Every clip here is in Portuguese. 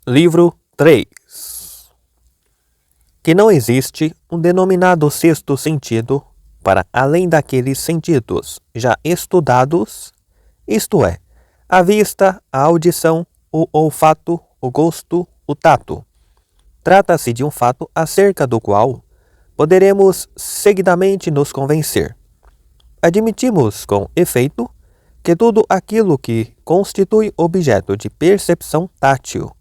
Livro 3. Que não existe um denominado sexto sentido para além daqueles sentidos já estudados, isto é, a vista, a audição, o olfato, o gosto, o tato. Trata-se de um fato acerca do qual poderemos seguidamente nos convencer. Admitimos com efeito que tudo aquilo que constitui objeto de percepção tátil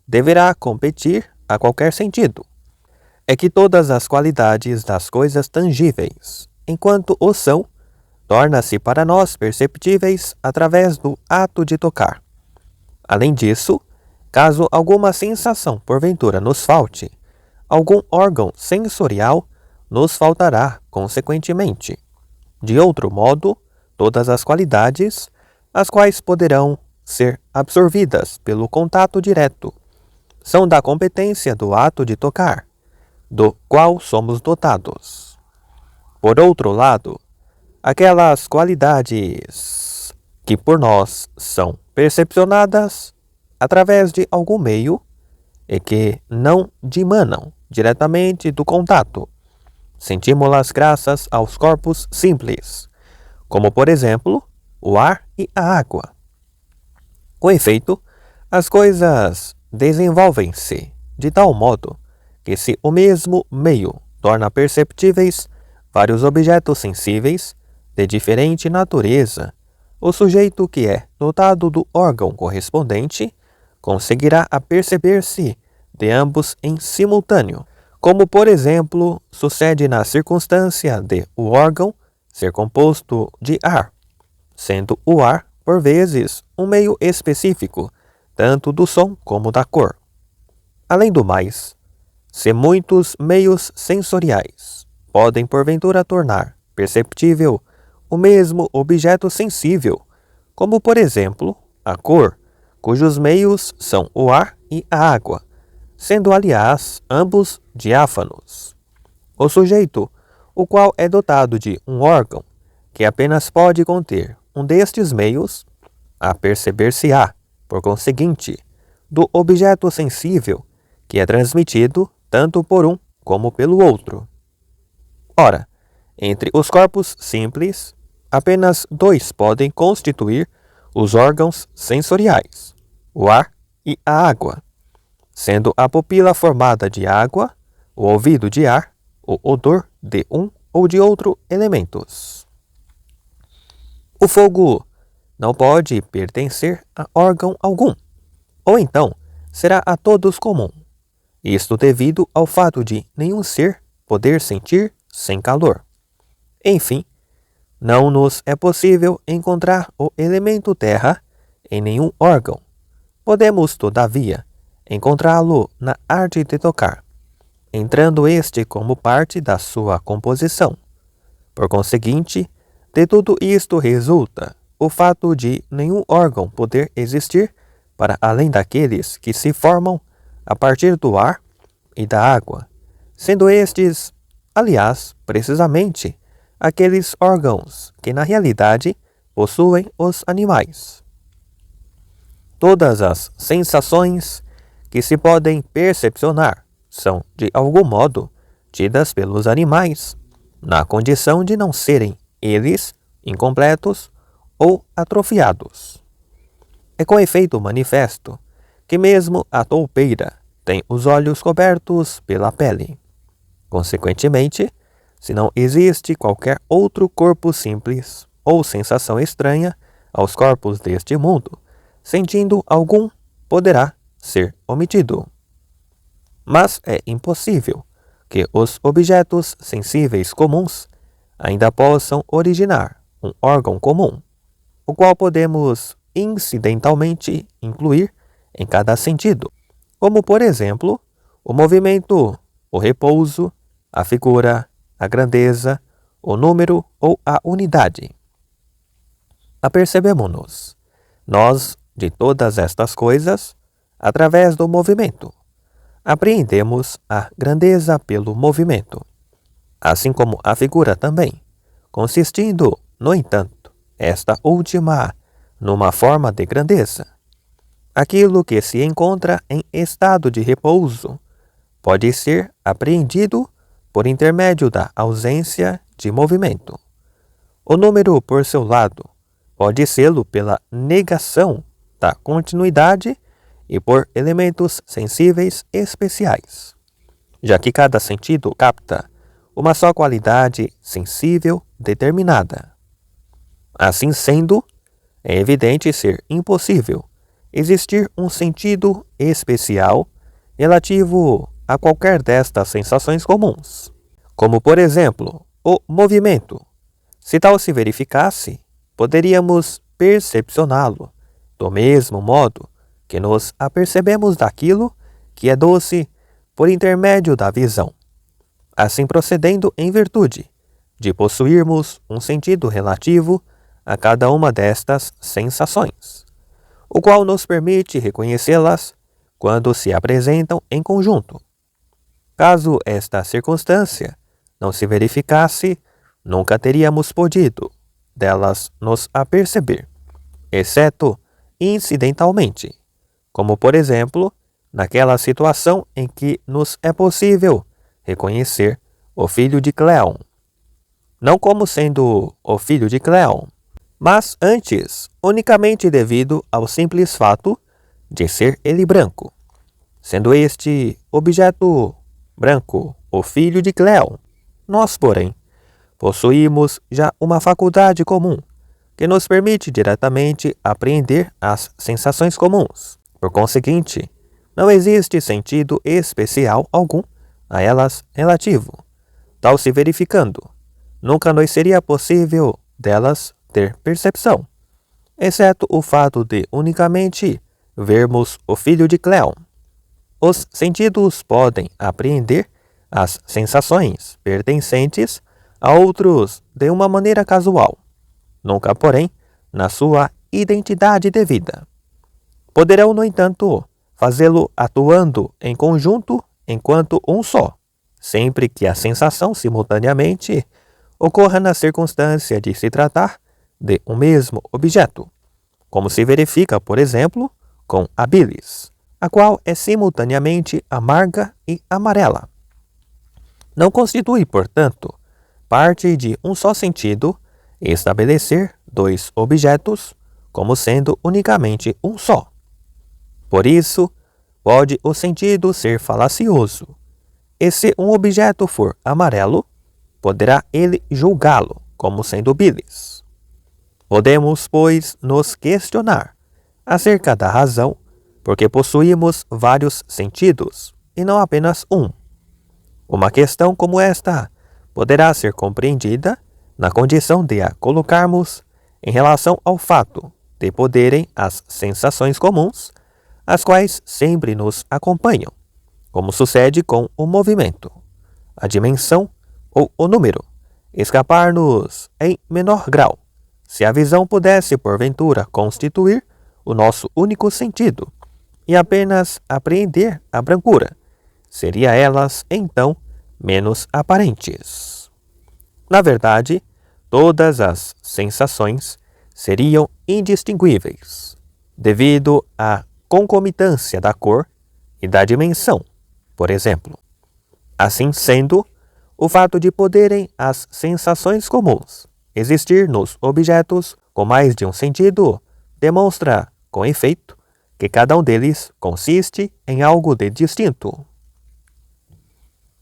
deverá competir a qualquer sentido. É que todas as qualidades das coisas tangíveis, enquanto o são, torna-se para nós perceptíveis através do ato de tocar. Além disso, caso alguma sensação porventura nos falte, algum órgão sensorial nos faltará consequentemente. De outro modo, todas as qualidades, as quais poderão ser absorvidas pelo contato direto, são da competência do ato de tocar, do qual somos dotados. Por outro lado, aquelas qualidades que por nós são percepcionadas através de algum meio e que não dimanam diretamente do contato, sentimos-las graças aos corpos simples, como por exemplo o ar e a água. Com efeito, as coisas desenvolvem-se de tal modo que se o mesmo meio torna perceptíveis vários objetos sensíveis de diferente natureza, o sujeito que é dotado do órgão correspondente conseguirá aperceber-se de ambos em simultâneo, como por exemplo sucede na circunstância de o órgão ser composto de ar, sendo o ar, por vezes, um meio específico, tanto do som como da cor. Além do mais, se muitos meios sensoriais podem porventura tornar perceptível o mesmo objeto sensível, como por exemplo a cor, cujos meios são o ar e a água, sendo aliás ambos diáfanos. O sujeito, o qual é dotado de um órgão que apenas pode conter um destes meios, aperceber-se-á, por conseguinte, do objeto sensível que é transmitido tanto por um como pelo outro. Ora, entre os corpos simples, apenas dois podem constituir os órgãos sensoriais, o ar e a água, sendo a pupila formada de água, o ouvido de ar, o odor de um ou de outro elementos. O fogo não pode pertencer a órgão algum, ou então será a todos comum. Isto devido ao fato de nenhum ser poder sentir sem calor. Enfim, não nos é possível encontrar o elemento terra em nenhum órgão. Podemos, todavia, encontrá-lo na arte de tocar, entrando este como parte da sua composição. Por conseguinte, de tudo isto resulta o fato de nenhum órgão poder existir para além daqueles que se formam a partir do ar e da água, sendo estes, aliás, precisamente, aqueles órgãos que na realidade possuem os animais. Todas as sensações que se podem percepcionar são, de algum modo, tidas pelos animais, na condição de não serem eles incompletos ou atrofiados. É com efeito manifesto que mesmo a toupeira tem os olhos cobertos pela pele. Consequentemente, se não existe qualquer outro corpo simples ou sensação estranha aos corpos deste mundo, sentindo algum poderá ser omitido. Mas é impossível que os objetos sensíveis comuns ainda possam originar um órgão comum, o qual podemos incidentalmente incluir em cada sentido, como por exemplo, o movimento, o repouso, a figura, a grandeza, o número ou a unidade. Apercebemo-nos, nós, de todas estas coisas, através do movimento. Apreendemos a grandeza pelo movimento, assim como a figura também, consistindo, no entanto, esta última numa forma de grandeza. Aquilo que se encontra em estado de repouso pode ser apreendido por intermédio da ausência de movimento. O número, por seu lado, pode sê-lo pela negação da continuidade e por elementos sensíveis especiais, já que cada sentido capta uma só qualidade sensível determinada. Assim sendo, é evidente ser impossível existir um sentido especial relativo a qualquer destas sensações comuns, como por exemplo, o movimento. Se tal se verificasse, poderíamos percepcioná-lo do mesmo modo que nos apercebemos daquilo que é doce por intermédio da visão, assim procedendo em virtude de possuirmos um sentido relativo a cada uma destas sensações, o qual nos permite reconhecê-las quando se apresentam em conjunto. Caso esta circunstância não se verificasse, nunca teríamos podido delas nos aperceber, exceto incidentalmente, como por exemplo, naquela situação em que nos é possível reconhecer o filho de Cleon, não como sendo o filho de Cleon, mas antes unicamente devido ao simples fato de ser ele branco, sendo este objeto branco o filho de Cleon. Nós, porém, possuímos já uma faculdade comum que nos permite diretamente apreender as sensações comuns. Por conseguinte, não existe sentido especial algum a elas relativo. Tal se verificando, nunca nos seria possível delas ter percepção, exceto o fato de unicamente vermos o filho de Cleon. Os sentidos podem apreender as sensações pertencentes a outros de uma maneira casual, nunca, porém, na sua identidade devida. Poderão, no entanto, fazê-lo atuando em conjunto enquanto um só, sempre que a sensação simultaneamente ocorra na circunstância de se tratar de um mesmo objeto, como se verifica, por exemplo, com a bilis, a qual é simultaneamente amarga e amarela. Não constitui, portanto, parte de um só sentido estabelecer dois objetos como sendo unicamente um só. Por isso, pode o sentido ser falacioso, e se um objeto for amarelo, poderá ele julgá-lo como sendo bilis. Podemos, pois, nos questionar acerca da razão porque possuímos vários sentidos e não apenas um. Uma questão como esta poderá ser compreendida na condição de a colocarmos em relação ao fato de poderem as sensações comuns, as quais sempre nos acompanham, como sucede com o movimento, a dimensão ou o número, escapar-nos em menor grau, se a visão pudesse porventura constituir o nosso único sentido e apenas apreender a brancura, seria elas, então, menos aparentes. Na verdade, todas as sensações seriam indistinguíveis, devido à concomitância da cor e da dimensão, por exemplo. Assim sendo, o fato de poderem as sensações comuns existir nos objetos com mais de um sentido demonstra, com efeito, que cada um deles consiste em algo de distinto.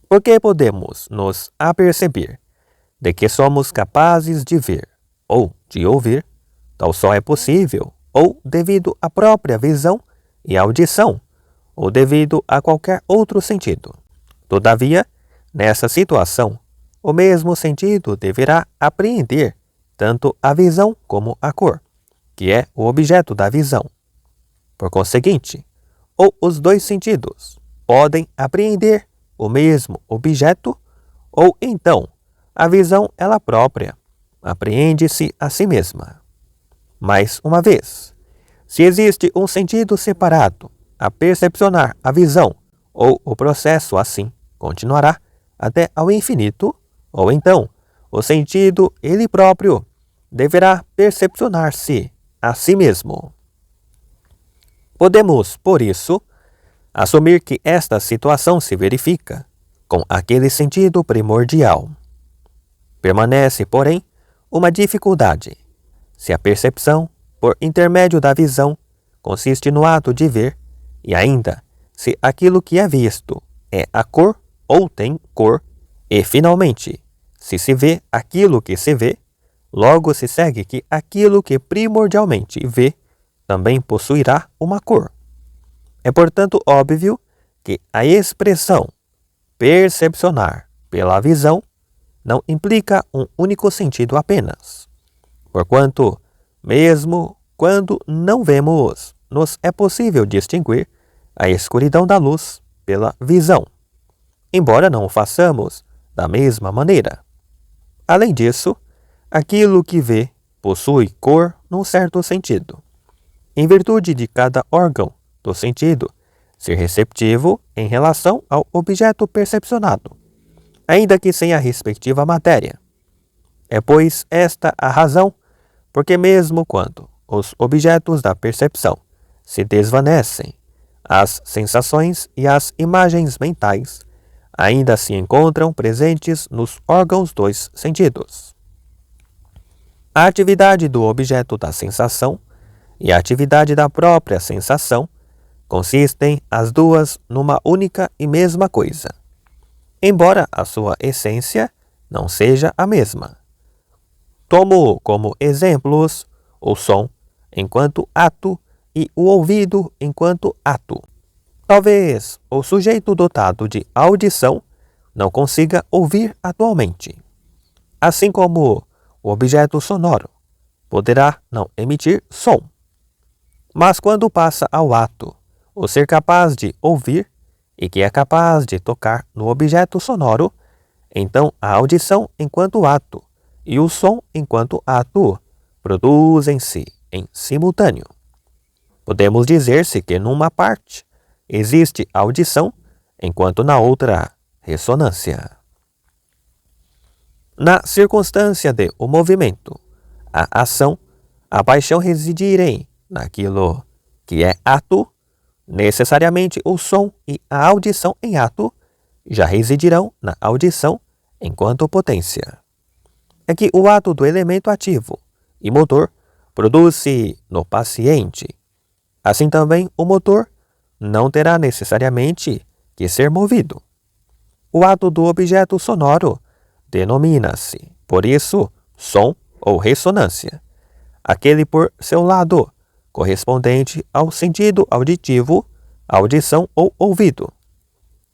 Porque podemos nos aperceber de que somos capazes de ver ou de ouvir, tal só é possível ou devido à própria visão e audição, ou devido a qualquer outro sentido. Todavia, nessa situação, o mesmo sentido deverá apreender tanto a visão como a cor, que é o objeto da visão. Por conseguinte, ou os dois sentidos podem apreender o mesmo objeto, ou então a visão ela própria apreende-se a si mesma. Mais uma vez, se existe um sentido separado a percepcionar a visão, ou o processo assim continuará até ao infinito, ou então o sentido ele próprio deverá percepcionar-se a si mesmo. Podemos, por isso, assumir que esta situação se verifica com aquele sentido primordial. Permanece, porém, uma dificuldade. Se a percepção, por intermédio da visão, consiste no ato de ver, e ainda, se aquilo que é visto é a cor ou tem cor, e, finalmente, se vê aquilo que se vê, logo se segue que aquilo que primordialmente vê também possuirá uma cor. É, portanto, óbvio que a expressão percepcionar pela visão não implica um único sentido apenas, porquanto, mesmo quando não vemos, nos é possível distinguir a escuridão da luz pela visão, embora não o façamos da mesma maneira. Além disso, aquilo que vê possui cor num certo sentido, em virtude de cada órgão do sentido ser receptivo em relação ao objeto percepcionado, ainda que sem a respectiva matéria. É, pois, esta a razão porque mesmo quando os objetos da percepção se desvanecem, as sensações e as imagens mentais ainda se encontram presentes nos órgãos dos sentidos. A atividade do objeto da sensação e a atividade da própria sensação consistem as duas numa única e mesma coisa, embora a sua essência não seja a mesma. Tomo como exemplos o som enquanto ato e o ouvido enquanto ato. Talvez o sujeito dotado de audição não consiga ouvir atualmente, assim como o objeto sonoro poderá não emitir som. Mas quando passa ao ato o ser capaz de ouvir e que é capaz de tocar no objeto sonoro, então a audição enquanto ato e o som enquanto ato produzem-se em simultâneo. Podemos dizer-se que numa parte existe audição, enquanto na outra ressonância. Na circunstância de o movimento, a ação, a paixão residirem naquilo que é ato, necessariamente o som e a audição em ato já residirão na audição enquanto potência. É que o ato do elemento ativo e motor produz-se no paciente. Assim também o motor não terá necessariamente que ser movido. O ato do objeto sonoro denomina-se, por isso, som ou ressonância, aquele por seu lado, correspondente ao sentido auditivo, audição ou ouvido.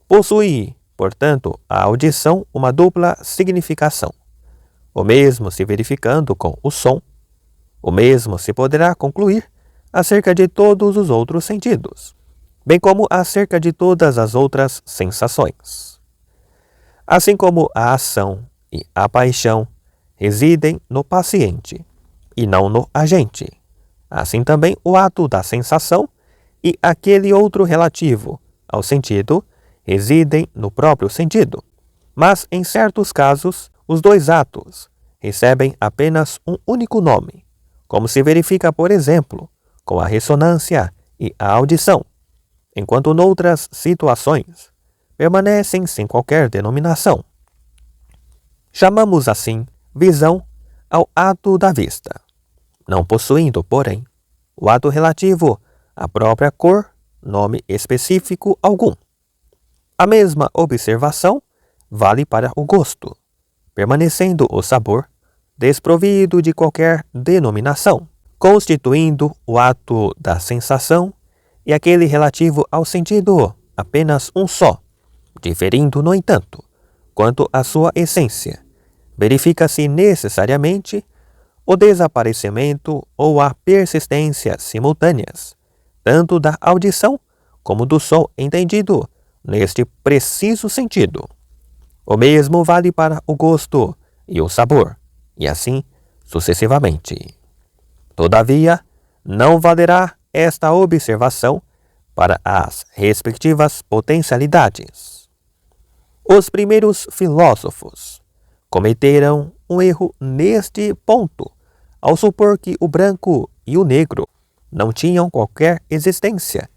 Possui, portanto, a audição uma dupla significação. O mesmo se verificando com o som, o mesmo se poderá concluir acerca de todos os outros sentidos, bem como acerca de todas as outras sensações. Assim como a ação e a paixão residem no paciente e não no agente, assim também o ato da sensação e aquele outro relativo ao sentido residem no próprio sentido. Mas, em certos casos, os dois atos recebem apenas um único nome, como se verifica, por exemplo, com a ressonância e a audição, enquanto noutras situações permanecem sem qualquer denominação. Chamamos assim visão ao ato da vista, não possuindo, porém, o ato relativo à própria cor, nome específico algum. A mesma observação vale para o gosto, permanecendo o sabor desprovido de qualquer denominação, constituindo o ato da sensação e aquele relativo ao sentido apenas um só, diferindo, no entanto, quanto à sua essência. Verifica-se necessariamente o desaparecimento ou a persistência simultâneas, tanto da audição como do som entendido neste preciso sentido. O mesmo vale para o gosto e o sabor, e assim sucessivamente. Todavia, não valerá esta observação para as respectivas potencialidades. Os primeiros filósofos cometeram um erro neste ponto, ao supor que o branco e o negro não tinham qualquer existência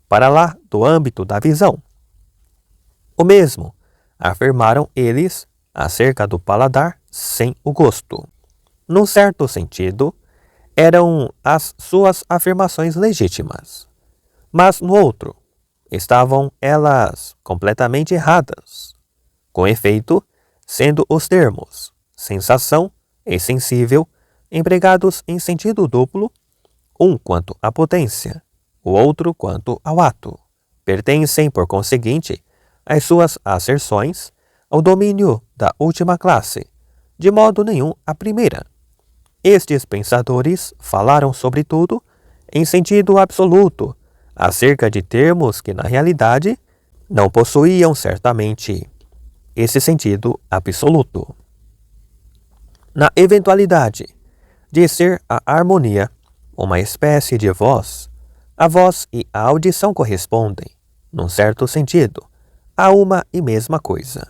para lá do âmbito da visão. O mesmo afirmaram eles acerca do paladar sem o gosto. Num certo sentido, eram as suas afirmações legítimas, mas no outro, estavam elas completamente erradas. Com efeito, sendo os termos sensação e sensível empregados em sentido duplo, um quanto à potência, o outro quanto ao ato, pertencem, por conseguinte, as suas asserções ao domínio da última classe, de modo nenhum a primeira. Estes pensadores falaram, sobretudo, em sentido absoluto, acerca de termos que, na realidade, não possuíam certamente esse sentido absoluto. Na eventualidade de ser a harmonia uma espécie de voz, a voz e a audição correspondem, num certo sentido, a uma e mesma coisa.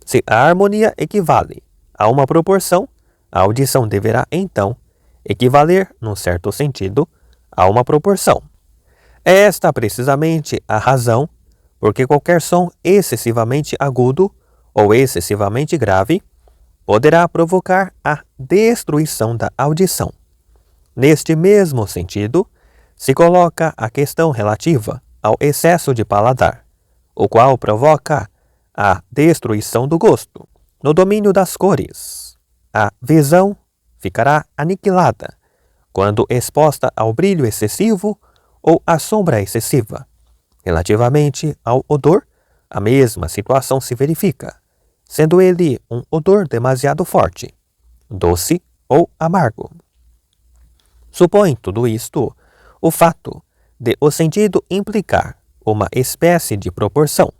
Se a harmonia equivale a uma proporção, a audição deverá, então, equivaler, num certo sentido, a uma proporção. É esta precisamente a razão porque qualquer som excessivamente agudo ou excessivamente grave poderá provocar a destruição da audição. Neste mesmo sentido, se coloca a questão relativa ao excesso de paladar, o qual provoca a destruição do gosto. No domínio das cores, a visão ficará aniquilada quando exposta ao brilho excessivo ou à sombra excessiva. Relativamente ao odor, a mesma situação se verifica, sendo ele um odor demasiado forte, doce ou amargo. Supõe tudo isto o fato de o sentido implicar uma espécie de proporção,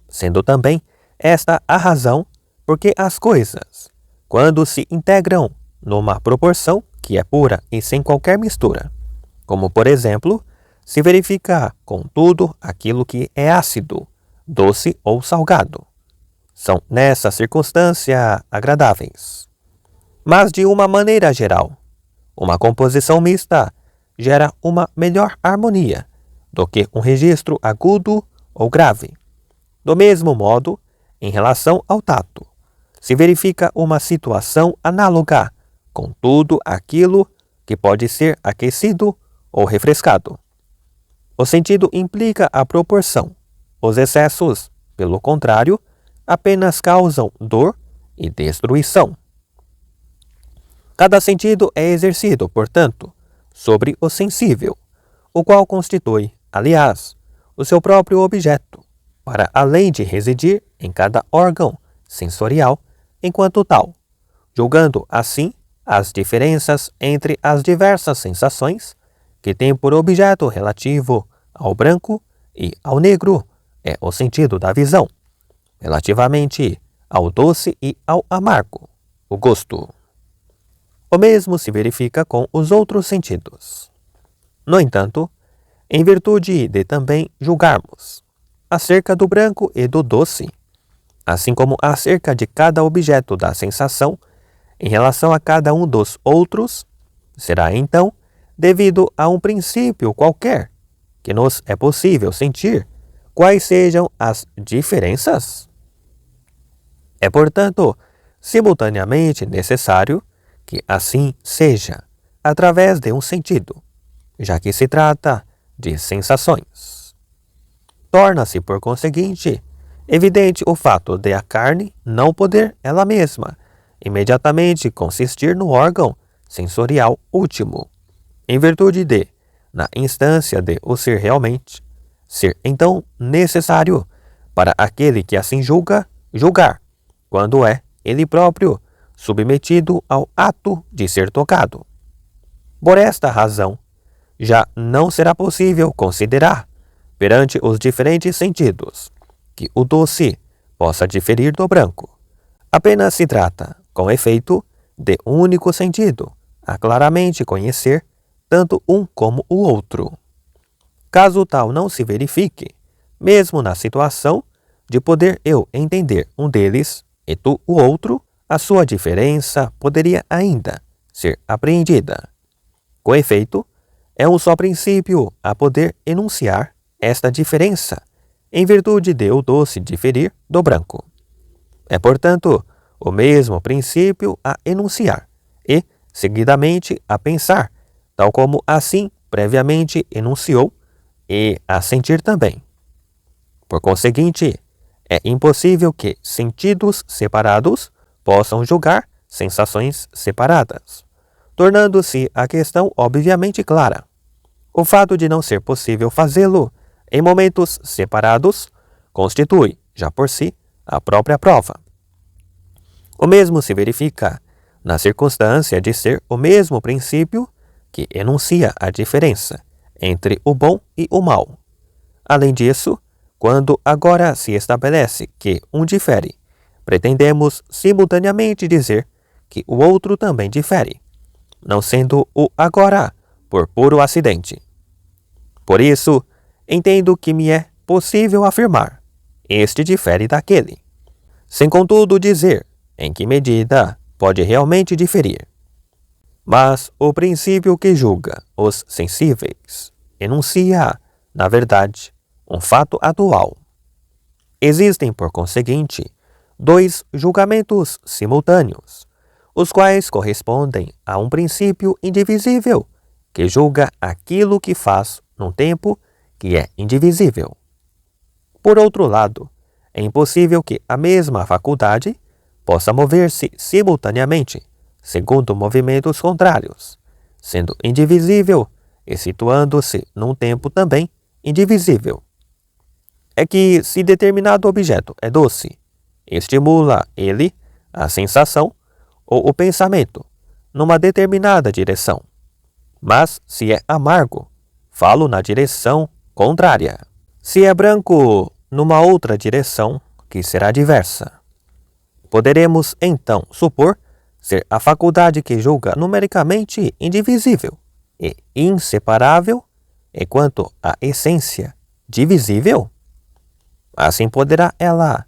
sendo também esta a razão porque as coisas, quando se integram numa proporção que é pura e sem qualquer mistura, como por exemplo, se verifica com tudo aquilo que é ácido, doce ou salgado, são nessa circunstância agradáveis. Mas de uma maneira geral, uma composição mista gera uma melhor harmonia do que um registro agudo ou grave. Do mesmo modo, em relação ao tato, se verifica uma situação análoga com tudo aquilo que pode ser aquecido ou refrescado. O sentido implica a proporção. Os excessos, pelo contrário, apenas causam dor e destruição. Cada sentido é exercido, portanto, sobre o sensível, o qual constitui, aliás, o seu próprio objeto, para além de residir em cada órgão sensorial enquanto tal, julgando assim as diferenças entre as diversas sensações que tem por objeto relativo ao branco e ao negro é o sentido da visão, relativamente ao doce e ao amargo, o gosto. O mesmo se verifica com os outros sentidos. No entanto, em virtude de também julgarmos acerca do branco e do doce, assim como acerca de cada objeto da sensação em relação a cada um dos outros, será então devido a um princípio qualquer que nos é possível sentir quais sejam as diferenças. É, portanto, simultaneamente necessário que assim seja, através de um sentido, já que se trata de sensações. Torna-se, por conseguinte, evidente o fato de a carne não poder ela mesma imediatamente consistir no órgão sensorial último, em virtude de, na instância de o ser realmente, ser então necessário para aquele que assim julga, julgar, quando é ele próprio submetido ao ato de ser tocado. Por esta razão, já não será possível considerar, perante os diferentes sentidos, que o doce possa diferir do branco. Apenas se trata, com efeito, de um único sentido, a claramente conhecer tanto um como o outro. Caso tal não se verifique, mesmo na situação de poder eu entender um deles e tu o outro, a sua diferença poderia ainda ser apreendida. Com efeito, é um só princípio a poder enunciar esta diferença, em virtude de o doce diferir do branco. É, portanto, o mesmo princípio a enunciar e, seguidamente, a pensar, tal como assim previamente enunciou, e a sentir também. Por conseguinte, é impossível que sentidos separados possam julgar sensações separadas, tornando-se a questão obviamente clara. O fato de não ser possível fazê-lo em momentos separados constitui, já por si, a própria prova. O mesmo se verifica na circunstância de ser o mesmo princípio que enuncia a diferença entre o bom e o mal. Além disso, quando agora se estabelece que um difere, pretendemos simultaneamente dizer que o outro também difere, não sendo o agora por puro acidente. Por isso, entendo que me é possível afirmar, este difere daquele, sem contudo dizer em que medida pode realmente diferir. Mas o princípio que julga os sensíveis enuncia, na verdade, um fato atual. Existem, por conseguinte, dois julgamentos simultâneos, os quais correspondem a um princípio indivisível que julga aquilo que faz num tempo que é indivisível. Por outro lado, é impossível que a mesma faculdade possa mover-se simultaneamente, segundo movimentos contrários, sendo indivisível e situando-se num tempo também indivisível. É que, se determinado objeto é doce, estimula ele a sensação ou o pensamento numa determinada direção. Mas, se é amargo, falo na direção contrária. Se é branco, numa outra direção que será diversa. Poderemos, então, supor ser a faculdade que julga numericamente indivisível e inseparável, enquanto a essência divisível. Assim poderá ela,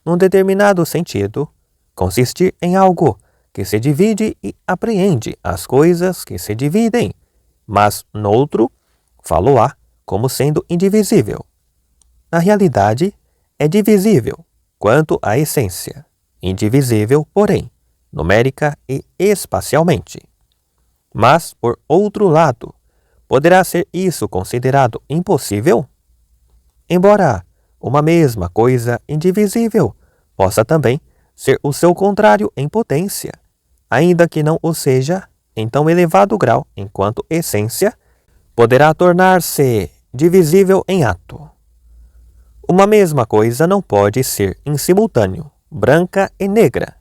num determinado sentido, consistir em algo que se divide e apreende as coisas que se dividem, mas noutro falo-á como sendo indivisível. Na realidade, é divisível quanto à essência, indivisível, porém, numérica e espacialmente. Mas, por outro lado, poderá ser isso considerado impossível? Embora uma mesma coisa indivisível possa também ser o seu contrário em potência, ainda que não o seja em tão elevado grau enquanto essência, poderá tornar-se divisível em ato. Uma mesma coisa não pode ser em simultâneo branca e negra.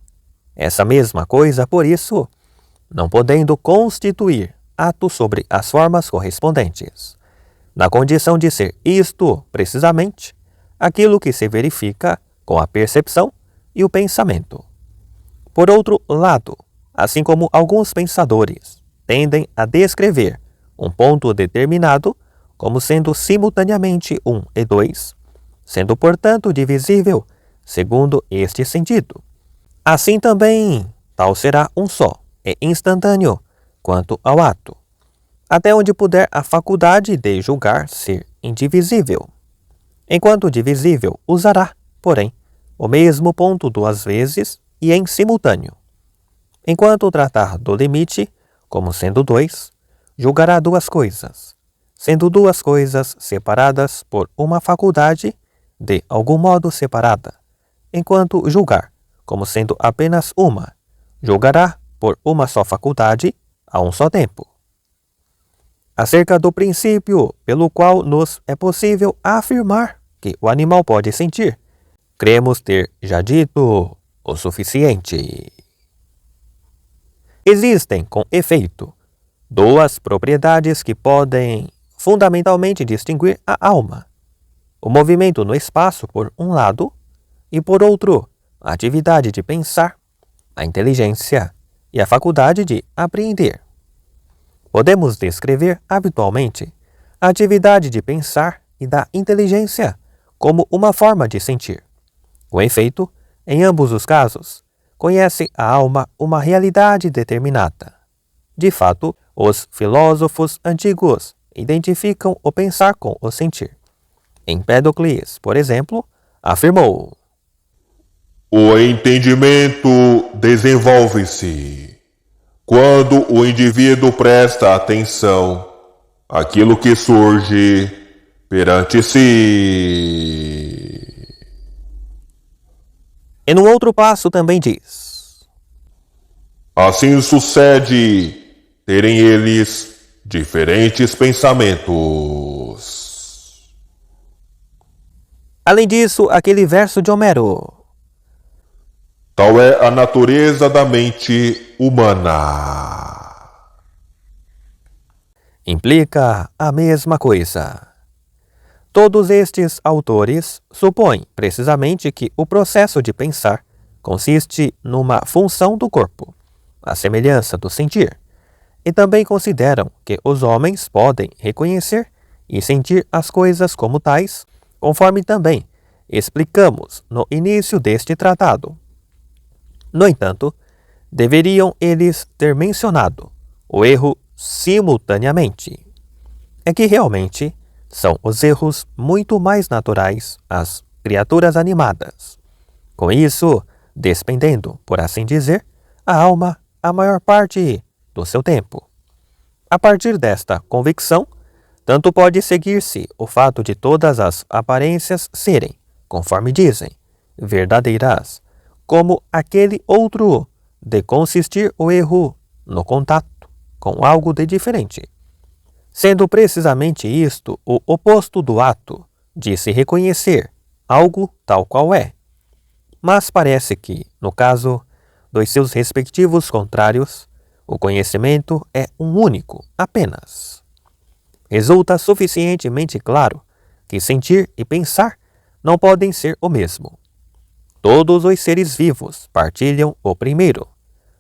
Essa mesma coisa, por isso, não podendo constituir ato sobre as formas correspondentes, na condição de ser isto, precisamente, aquilo que se verifica com a percepção e o pensamento. Por outro lado, assim como alguns pensadores tendem a descrever um ponto determinado como sendo simultaneamente 1 e 2, sendo, portanto, divisível segundo este sentido, assim também tal será um só e instantâneo quanto ao ato, até onde puder a faculdade de julgar ser indivisível. Enquanto divisível, usará, porém, o mesmo ponto duas vezes e em simultâneo. Enquanto tratar do limite como sendo 2, julgará duas coisas, sendo duas coisas separadas por uma faculdade de algum modo separada, enquanto julgar como sendo apenas uma, julgará por uma só faculdade a um só tempo. Acerca do princípio pelo qual nos é possível afirmar que o animal pode sentir, cremos ter já dito o suficiente. Existem, com efeito, duas propriedades que podem fundamentalmente distinguir a alma: o movimento no espaço por um lado e por outro a atividade de pensar, a inteligência e a faculdade de apreender. Podemos descrever habitualmente a atividade de pensar e da inteligência como uma forma de sentir. Com efeito, em ambos os casos, conhece a alma uma realidade determinada. De fato, os filósofos antigos identificam o pensar com o sentir. Empédocles, por exemplo, afirmou: o entendimento desenvolve-se quando o indivíduo presta atenção àquilo que surge perante si. E no outro passo também diz: assim sucede terem eles diferentes pensamentos. Além disso, aquele verso de Homero: tal é a natureza da mente humana. implica a mesma coisa. Todos estes autores supõem precisamente que o processo de pensar consiste numa função do corpo, à semelhança do sentir, e também consideram que os homens podem reconhecer e sentir as coisas como tais, conforme também explicamos no início deste tratado. No entanto, deveriam eles ter mencionado o erro simultaneamente. É que realmente são os erros muito mais naturais às criaturas animadas, com isso despendendo, por assim dizer, a alma a maior parte do seu tempo. A partir desta convicção, tanto pode seguir-se o fato de todas as aparências serem, conforme dizem, verdadeiras, como aquele outro de consistir o erro no contato com algo de diferente, sendo precisamente isto o oposto do ato de se reconhecer algo tal qual é. Mas parece que, no caso dos seus respectivos contrários, o conhecimento é um único apenas. Resulta suficientemente claro que sentir e pensar não podem ser o mesmo. Todos os seres vivos partilham o primeiro,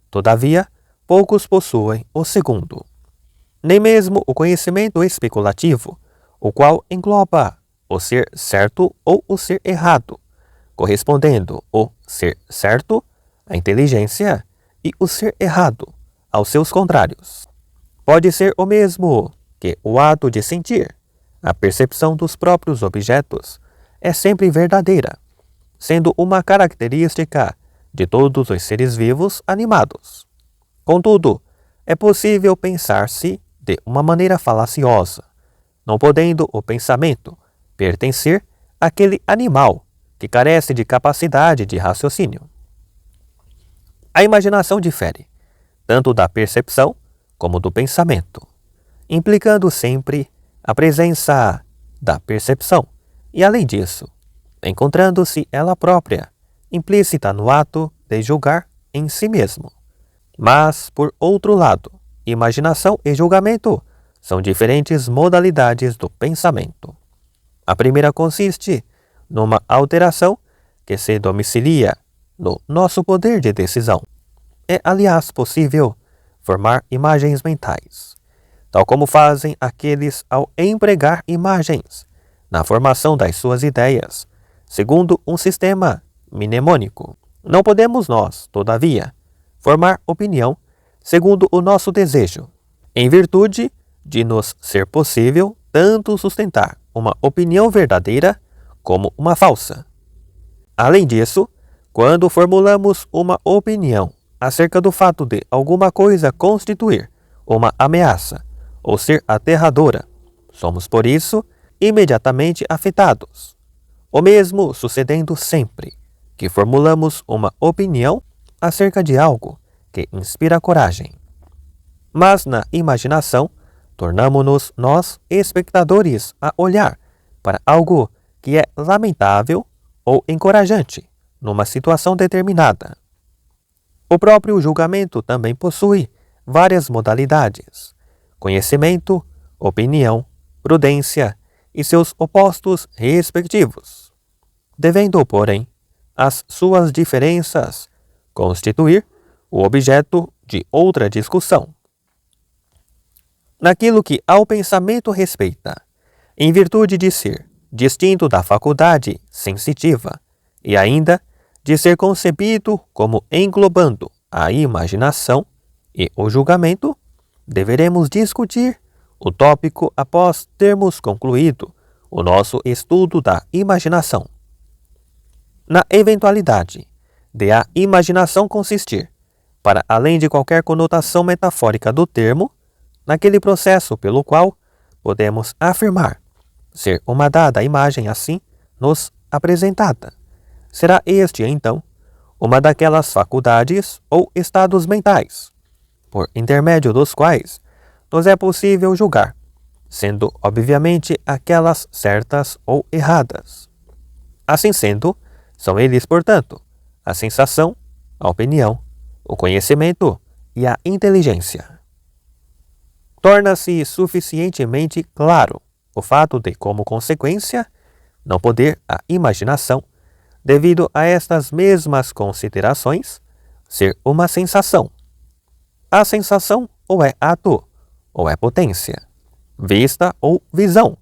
todavia, poucos possuem o segundo. Nem mesmo o conhecimento especulativo, o qual engloba o ser certo ou o ser errado, correspondendo o ser certo à inteligência e o ser errado aos seus contrários. Pode ser o mesmo que o ato de sentir. A percepção dos próprios objetos é sempre verdadeira, sendo uma característica de todos os seres vivos animados. Contudo, é possível pensar-se de uma maneira falaciosa, não podendo o pensamento pertencer àquele animal que carece de capacidade de raciocínio. A imaginação difere, tanto da percepção como do pensamento, implicando sempre a presença da percepção e, além disso, encontrando-se ela própria, implícita no ato de julgar em si mesmo. Mas, por outro lado, imaginação e julgamento são diferentes modalidades do pensamento. A primeira consiste numa alteração que se domicilia no nosso poder de decisão. É, aliás, possível formar imagens mentais, tal como fazem aqueles ao empregar imagens na formação das suas ideias, segundo um sistema mnemônico. Não podemos nós, todavia, formar opinião segundo o nosso desejo, em virtude de nos ser possível tanto sustentar uma opinião verdadeira como uma falsa. Além disso, quando formulamos uma opinião acerca do fato de alguma coisa constituir uma ameaça ou ser aterradora, somos por isso imediatamente afetados. O mesmo sucedendo sempre que formulamos uma opinião acerca de algo que inspira coragem. Mas na imaginação, tornamo-nos nós espectadores a olhar para algo que é lamentável ou encorajante numa situação determinada. O próprio julgamento também possui várias modalidades: conhecimento, opinião, prudência e seus opostos respectivos, devendo, porém, as suas diferenças constituir o objeto de outra discussão. Naquilo que ao pensamento respeita, em virtude de ser distinto da faculdade sensitiva e ainda de ser concebido como englobando a imaginação e o julgamento, deveremos discutir utópico após termos concluído o nosso estudo da imaginação. Na eventualidade de a imaginação consistir, para além de qualquer conotação metafórica do termo, naquele processo pelo qual podemos afirmar ser uma dada imagem assim nos apresentada, será este, então, uma daquelas faculdades ou estados mentais, por intermédio dos quais nos é possível julgar, sendo obviamente aquelas certas ou erradas. Assim sendo, são eles, portanto, a sensação, a opinião, o conhecimento e a inteligência. Torna-se suficientemente claro o fato de, como consequência, não poder a imaginação, devido a estas mesmas considerações, ser uma sensação. A sensação ou é ato, ou é potência, vista ou visão.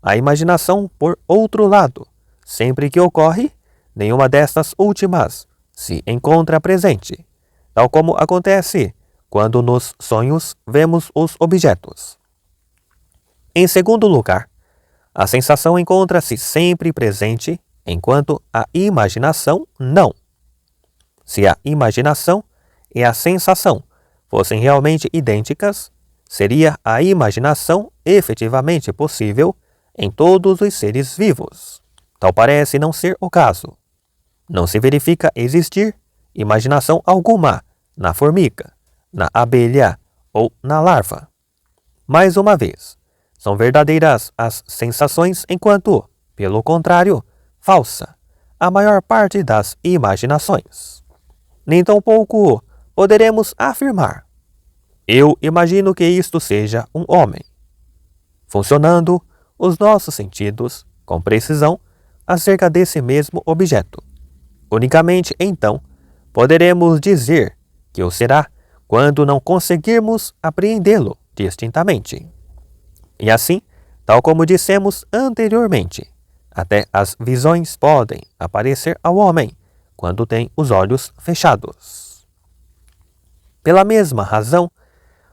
A imaginação, por outro lado, sempre que ocorre, nenhuma destas últimas se encontra presente, tal como acontece quando nos sonhos vemos os objetos. Em segundo lugar, a sensação encontra-se sempre presente, enquanto a imaginação não. Se a imaginação e a sensação fossem realmente idênticas, seria a imaginação efetivamente possível em todos os seres vivos. Tal parece não ser o caso. Não se verifica existir imaginação alguma na formiga, na abelha ou na larva. Mais uma vez, são verdadeiras as sensações, enquanto, pelo contrário, falsa a maior parte das imaginações. Nem tampouco poderemos afirmar: eu imagino que isto seja um homem, funcionando os nossos sentidos com precisão acerca desse mesmo objeto. Unicamente, então, poderemos dizer que o será quando não conseguirmos apreendê-lo distintamente. E assim, tal como dissemos anteriormente, até as visões podem aparecer ao homem quando tem os olhos fechados. Pela mesma razão,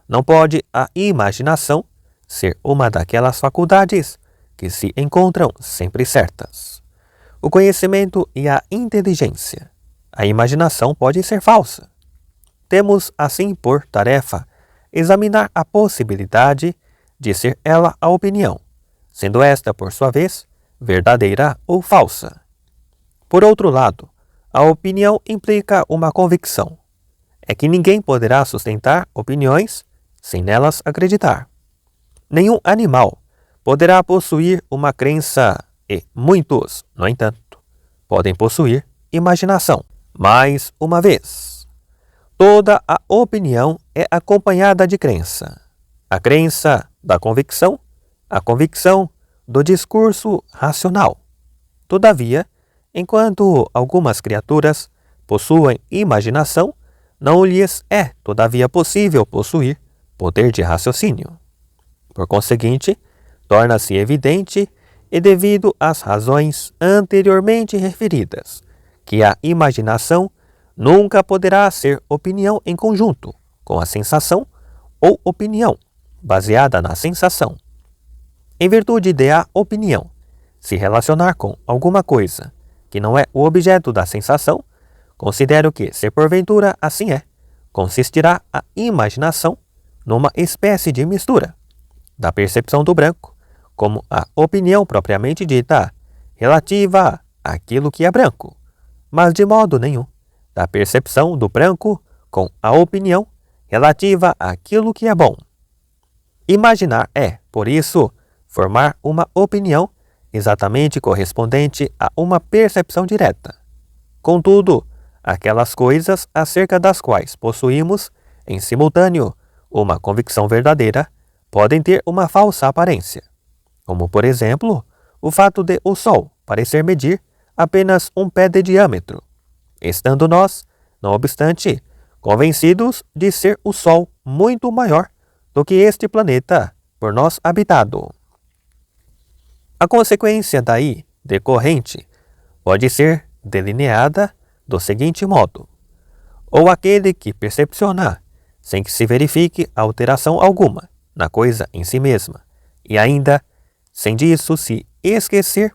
não pode a imaginação ser uma daquelas faculdades que se encontram sempre certas. O conhecimento e a inteligência. A imaginação pode ser falsa. Temos, assim, por tarefa, examinar a possibilidade de ser ela a opinião, sendo esta, por sua vez, verdadeira ou falsa. Por outro lado, a opinião implica uma convicção. É que ninguém poderá sustentar opiniões sem nelas acreditar. Nenhum animal poderá possuir uma crença e muitos, no entanto, podem possuir imaginação. Mais uma vez, toda a opinião é acompanhada de crença. A crença da convicção, a convicção do discurso racional. Todavia, enquanto algumas criaturas possuem imaginação, não lhes é, todavia, possível possuir poder de raciocínio. Por conseguinte, torna-se evidente, e devido às razões anteriormente referidas, que a imaginação nunca poderá ser opinião em conjunto com a sensação ou opinião baseada na sensação. Em virtude de a opinião se relacionar com alguma coisa que não é o objeto da sensação, considero que, se porventura assim é, consistirá a imaginação numa espécie de mistura da percepção do branco, como a opinião propriamente dita, relativa àquilo que é branco, mas de modo nenhum da percepção do branco com a opinião relativa àquilo que é bom. Imaginar é, por isso, formar uma opinião exatamente correspondente a uma percepção direta. Contudo, aquelas coisas acerca das quais possuímos, em simultâneo, uma convicção verdadeira, podem ter uma falsa aparência, como, por exemplo, o fato de o Sol parecer medir apenas um pé de diâmetro, estando nós, não obstante, convencidos de ser o Sol muito maior do que este planeta por nós habitado. A consequência daí decorrente pode ser delineada do seguinte modo: ou aquele que percepciona, sem que se verifique alteração alguma na coisa em si mesma, e ainda, sem disso se esquecer,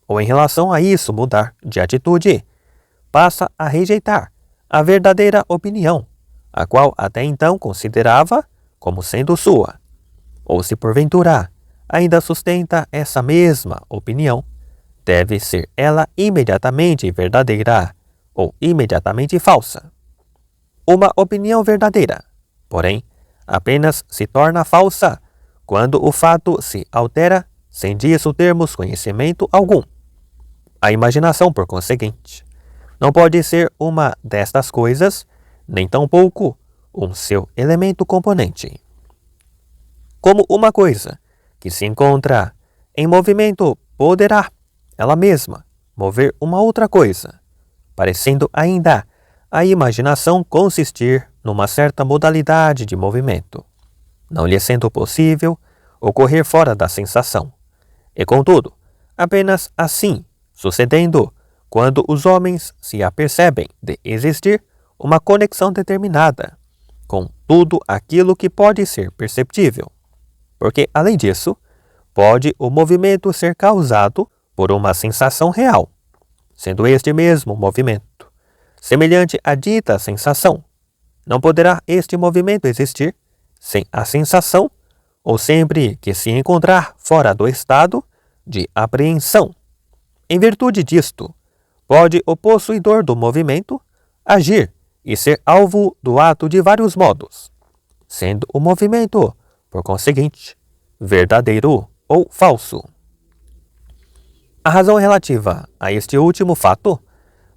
ou em relação a isso mudar de atitude, passa a rejeitar a verdadeira opinião, a qual até então considerava como sendo sua, ou se porventura ainda sustenta essa mesma opinião, deve ser ela imediatamente verdadeira ou imediatamente falsa. Uma opinião verdadeira, porém, apenas se torna falsa quando o fato se altera sem disso termos conhecimento algum. A imaginação, por conseguinte, não pode ser uma destas coisas, nem tampouco um seu elemento componente. Como uma coisa que se encontra em movimento poderá, ela mesma, mover uma outra coisa, parecendo ainda a imaginação consistir numa certa modalidade de movimento, não lhe sendo possível ocorrer fora da sensação, e contudo, apenas assim sucedendo quando os homens se apercebem de existir uma conexão determinada com tudo aquilo que pode ser perceptível, porque, além disso, pode o movimento ser causado por uma sensação real, sendo este mesmo movimento semelhante à dita sensação. Não poderá este movimento existir sem a sensação, ou sempre que se encontrar fora do estado de apreensão. Em virtude disto, pode o possuidor do movimento agir e ser alvo do ato de vários modos, sendo o movimento, por conseguinte, verdadeiro ou falso. A razão relativa a este último fato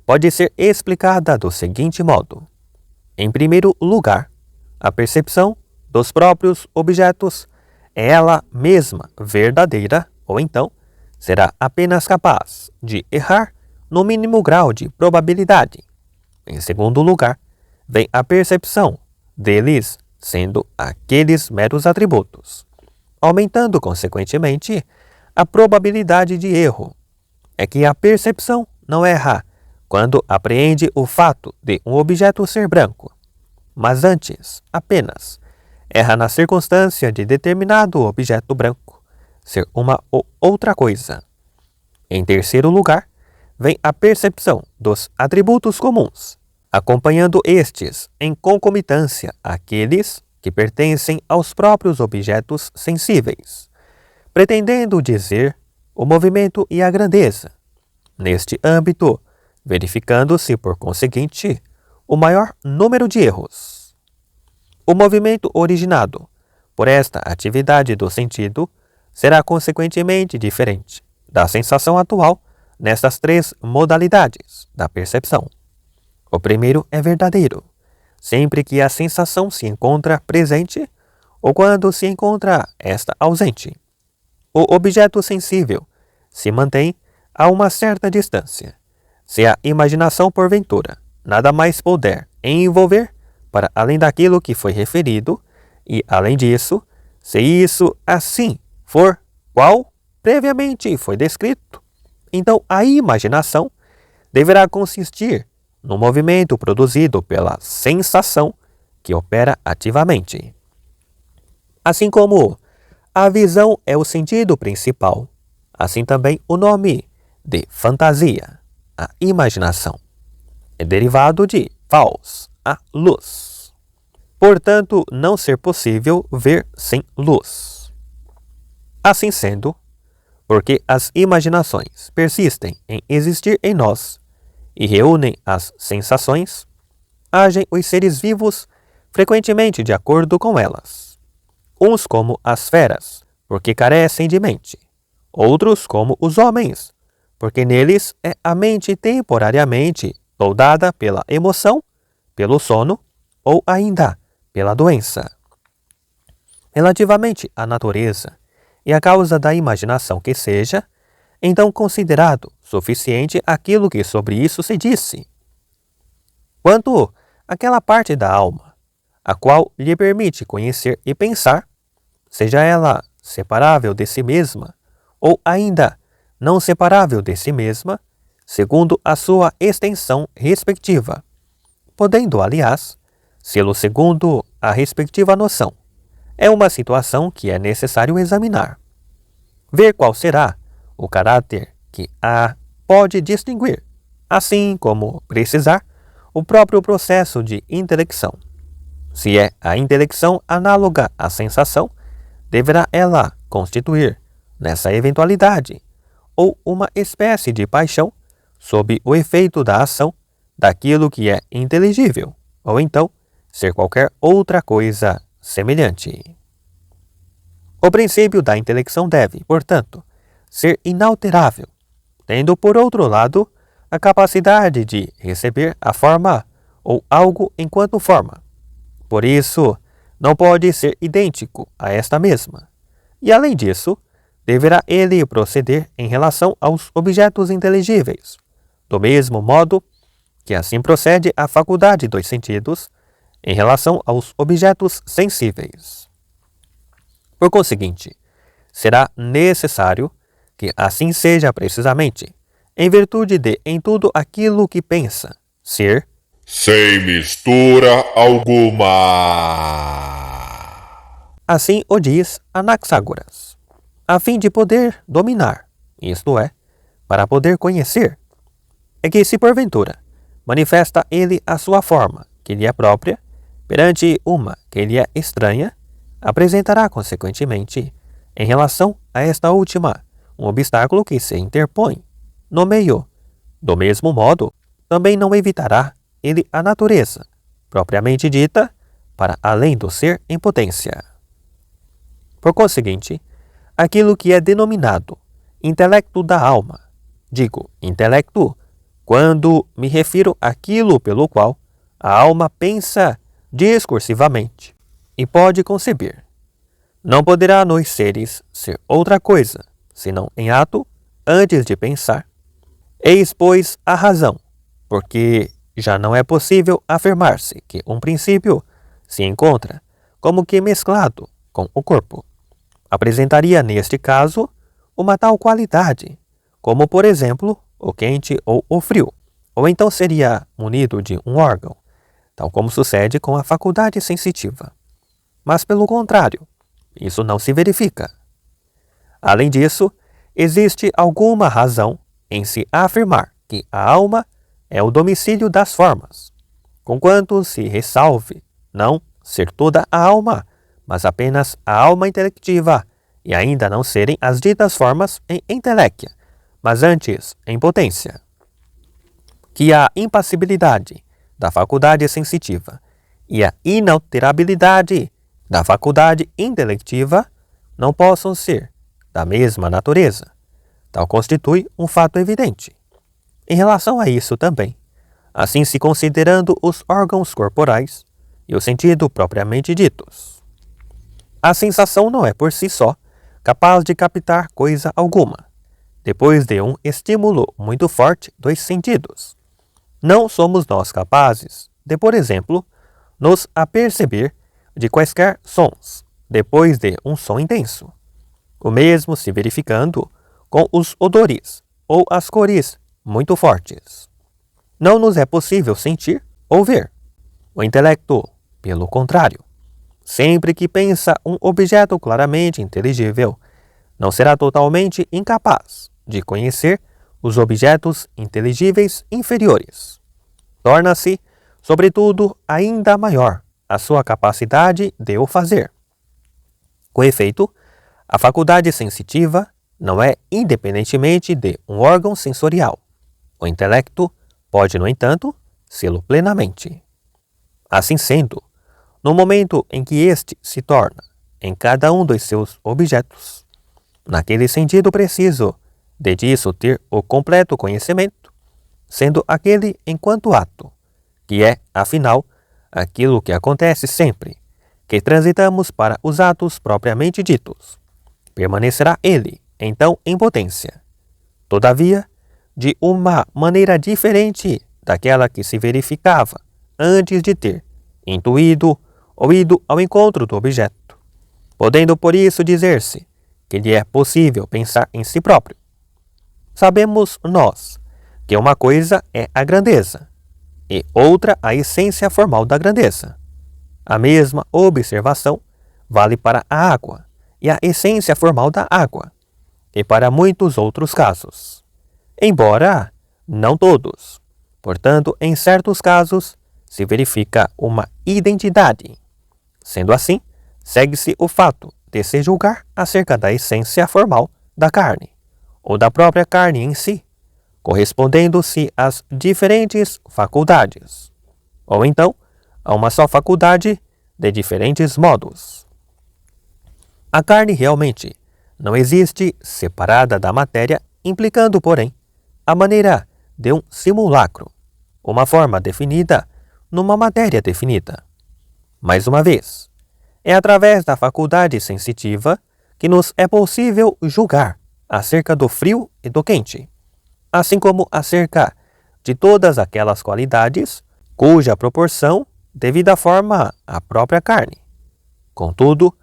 pode ser explicada do seguinte modo. Em primeiro lugar, a percepção dos próprios objetos é ela mesma verdadeira, ou então será apenas capaz de errar no mínimo grau de probabilidade. Em segundo lugar, vem a percepção deles sendo aqueles meros atributos, aumentando consequentemente a probabilidade de erro. É que a percepção não erra quando apreende o fato de um objeto ser branco, mas antes apenas erra na circunstância de determinado objeto branco ser uma ou outra coisa. Em terceiro lugar, vem a percepção dos atributos comuns, acompanhando estes em concomitância àqueles que pertencem aos próprios objetos sensíveis, pretendendo dizer o movimento e a grandeza. Neste âmbito, verificando-se, por conseguinte, o maior número de erros. O movimento originado por esta atividade do sentido será consequentemente diferente da sensação atual nestas três modalidades da percepção. O primeiro é verdadeiro, sempre que a sensação se encontra presente ou quando se encontra esta ausente. O objeto sensível se mantém a uma certa distância, se a imaginação porventura nada mais puder envolver para além daquilo que foi referido, e além disso, se isso assim for qual previamente foi descrito, então a imaginação deverá consistir no movimento produzido pela sensação que opera ativamente. Assim como a visão é o sentido principal, assim também o nome de fantasia, a imaginação, é derivado de fals, a luz. Portanto, não ser possível ver sem luz. Assim sendo, porque as imaginações persistem em existir em nós e reúnem as sensações, agem os seres vivos frequentemente de acordo com elas. Uns como as feras, porque carecem de mente, outros como os homens, porque neles é a mente temporariamente toldada pela emoção, pelo sono ou ainda pela doença. Relativamente à natureza e à causa da imaginação que seja, então considerado suficiente aquilo que sobre isso se disse. Quanto àquela parte da alma, a qual lhe permite conhecer e pensar, seja ela separável de si mesma, ou ainda não separável de si mesma, segundo a sua extensão respectiva, podendo, aliás, sê-lo segundo a respectiva noção, é uma situação que é necessário examinar. Ver qual será o caráter que a pode distinguir, assim como precisar o próprio processo de intelecção. Se é a intelecção análoga à sensação, deverá ela constituir, nessa eventualidade, ou uma espécie de paixão sob o efeito da ação daquilo que é inteligível, ou então ser qualquer outra coisa semelhante. O princípio da intelecção deve, portanto, ser inalterável, tendo por outro lado a capacidade de receber a forma ou algo enquanto forma. Por isso, não pode ser idêntico a esta mesma. E além disso, deverá ele proceder em relação aos objetos inteligíveis, do mesmo modo que assim procede a faculdade dos sentidos em relação aos objetos sensíveis. Por conseguinte, será necessário que assim seja precisamente, em virtude de em tudo aquilo que pensa, ser, sem mistura alguma. Assim o diz Anaxágoras, a fim de poder dominar, isto é, para poder conhecer. É que se porventura manifesta ele a sua forma, que lhe é própria, perante uma que lhe é estranha, apresentará consequentemente, em relação a esta última, um obstáculo que se interpõe no meio. Do mesmo modo, também não evitará ele a natureza, propriamente dita, para além do ser em potência. Por conseguinte, aquilo que é denominado intelecto da alma, digo intelecto, quando me refiro àquilo pelo qual a alma pensa discursivamente e pode conceber. Não poderá nos seres ser outra coisa, senão em ato, antes de pensar. Eis, pois, a razão, porque já não é possível afirmar-se que um princípio se encontra como que mesclado com o corpo. Apresentaria, neste caso, uma tal qualidade, como, por exemplo, o quente ou o frio, ou então seria munido de um órgão, tal como sucede com a faculdade sensitiva. Mas, pelo contrário, isso não se verifica. Além disso, existe alguma razão em se afirmar que a alma é o domicílio das formas, conquanto se ressalve não ser toda a alma, mas apenas a alma intelectiva, e ainda não serem as ditas formas em inteléquia, mas antes em potência. Que a impassibilidade da faculdade sensitiva e a inalterabilidade da faculdade intelectiva não possam ser da mesma natureza. Tal constitui um fato evidente. Em relação a isso também, assim se considerando os órgãos corporais e o sentido propriamente ditos. A sensação não é por si só capaz de captar coisa alguma, depois de um estímulo muito forte dos sentidos. Não somos nós capazes de, por exemplo, nos aperceber de quaisquer sons, depois de um som intenso. O mesmo se verificando com os odores ou as cores muito fortes. Não nos é possível sentir ou ver. O intelecto, pelo contrário, sempre que pensa um objeto claramente inteligível, não será totalmente incapaz de conhecer os objetos inteligíveis inferiores. Torna-se, sobretudo, ainda maior a sua capacidade de o fazer. Com efeito, a faculdade sensitiva não é independentemente de um órgão sensorial. O intelecto pode, no entanto, sê-lo plenamente. Assim sendo, no momento em que este se torna em cada um dos seus objetos, naquele sentido preciso de disso ter o completo conhecimento, sendo aquele enquanto ato, que é, afinal, aquilo que acontece sempre que transitamos para os atos propriamente ditos, permanecerá ele, então, em potência. Todavia, de uma maneira diferente daquela que se verificava antes de ter intuído ou ido ao encontro do objeto, podendo por isso dizer-se que lhe é possível pensar em si próprio. Sabemos nós que uma coisa é a grandeza e outra a essência formal da grandeza. A mesma observação vale para a água e a essência formal da água, e para muitos outros casos. Embora não todos. Portanto, em certos casos, se verifica uma identidade. Sendo assim, segue-se o fato de se julgar acerca da essência formal da carne, ou da própria carne em si, correspondendo-se às diferentes faculdades, ou então a uma só faculdade de diferentes modos. A carne realmente não existe separada da matéria, implicando, porém, a maneira de um simulacro, uma forma definida numa matéria definida. Mais uma vez, é através da faculdade sensitiva que nos é possível julgar acerca do frio e do quente, assim como acerca de todas aquelas qualidades cuja proporção devida forma à própria carne. Contudo,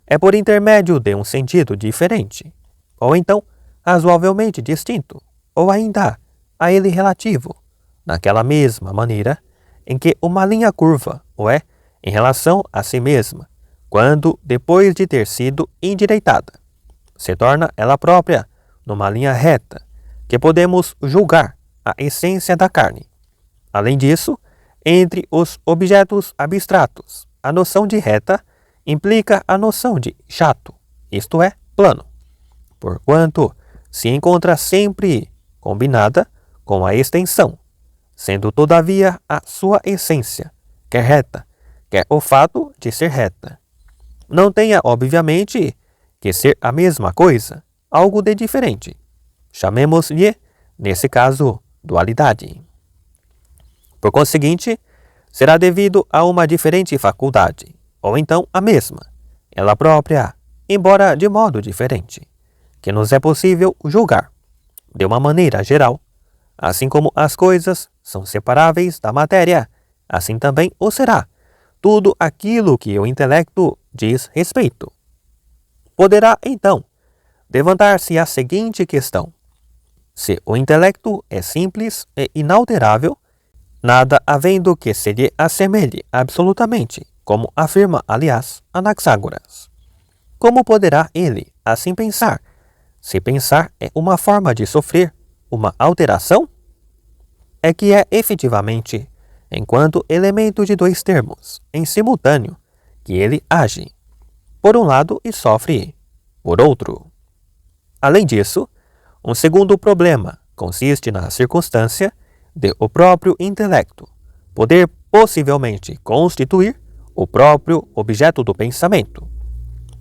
é por intermédio de um sentido diferente, ou então razoavelmente distinto, ou ainda a ele relativo, naquela mesma maneira em que uma linha curva o é em relação a si mesma, quando, depois de ter sido endireitada, se torna ela própria numa linha reta, que podemos julgar a essência da carne. Além disso, entre os objetos abstratos, a noção de reta implica a noção de chato, isto é, plano, porquanto se encontra sempre combinada com a extensão, sendo todavia a sua essência, quer reta, quer o fato de ser reta. Não tenha, obviamente, que ser a mesma coisa, algo de diferente. Chamemos-lhe, nesse caso, dualidade. Por conseguinte, será devido a uma diferente faculdade, ou então a mesma, ela própria, embora de modo diferente, que nos é possível julgar, de uma maneira geral, assim como as coisas são separáveis da matéria, assim também o será tudo aquilo que o intelecto diz respeito. Poderá, então, levantar-se a seguinte questão: se o intelecto é simples e inalterável, nada havendo que se lhe assemelhe absolutamente, como afirma, aliás, Anaxágoras, como poderá ele assim pensar, se pensar é uma forma de sofrer uma alteração? É que é efetivamente, enquanto elemento de dois termos, em simultâneo, que ele age, por um lado e sofre, por outro. Além disso, um segundo problema consiste na circunstância de o próprio intelecto poder possivelmente constituir o próprio objeto do pensamento.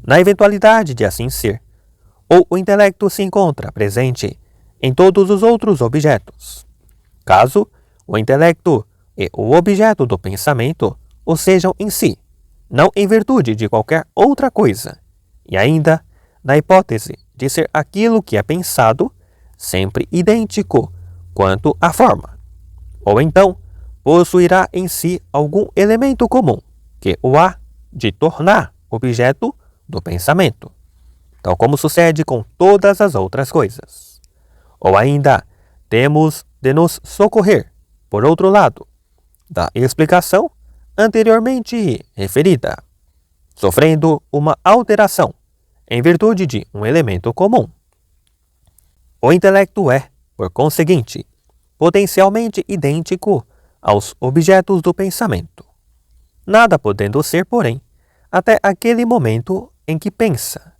Na eventualidade de assim ser, ou o intelecto se encontra presente em todos os outros objetos, caso o intelecto e o objeto do pensamento o sejam em si, não em virtude de qualquer outra coisa, e ainda na hipótese de ser aquilo que é pensado sempre idêntico quanto à forma, ou então possuirá em si algum elemento comum que o há de tornar objeto do pensamento, tal como sucede com todas as outras coisas. Ou ainda temos de nos socorrer, por outro lado, da explicação anteriormente referida, sofrendo uma alteração em virtude de um elemento comum. O intelecto é, por conseguinte, potencialmente idêntico aos objetos do pensamento, nada podendo ser, porém, até aquele momento em que pensa.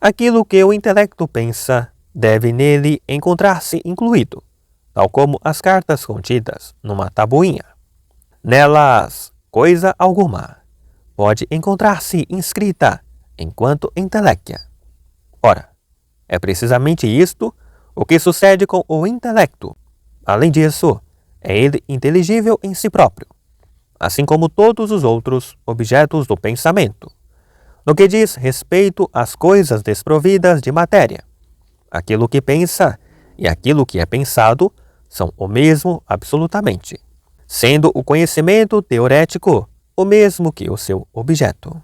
Aquilo que o intelecto pensa deve nele encontrar-se incluído, tal como as cartas contidas numa tabuinha. Nelas, coisa alguma pode encontrar-se inscrita enquanto intelectia. Ora, é precisamente isto o que sucede com o intelecto. Além disso, é ele inteligível em si próprio, assim como todos os outros objetos do pensamento. No que diz respeito às coisas desprovidas de matéria, aquilo que pensa e aquilo que é pensado são o mesmo absolutamente, sendo o conhecimento teorético o mesmo que o seu objeto.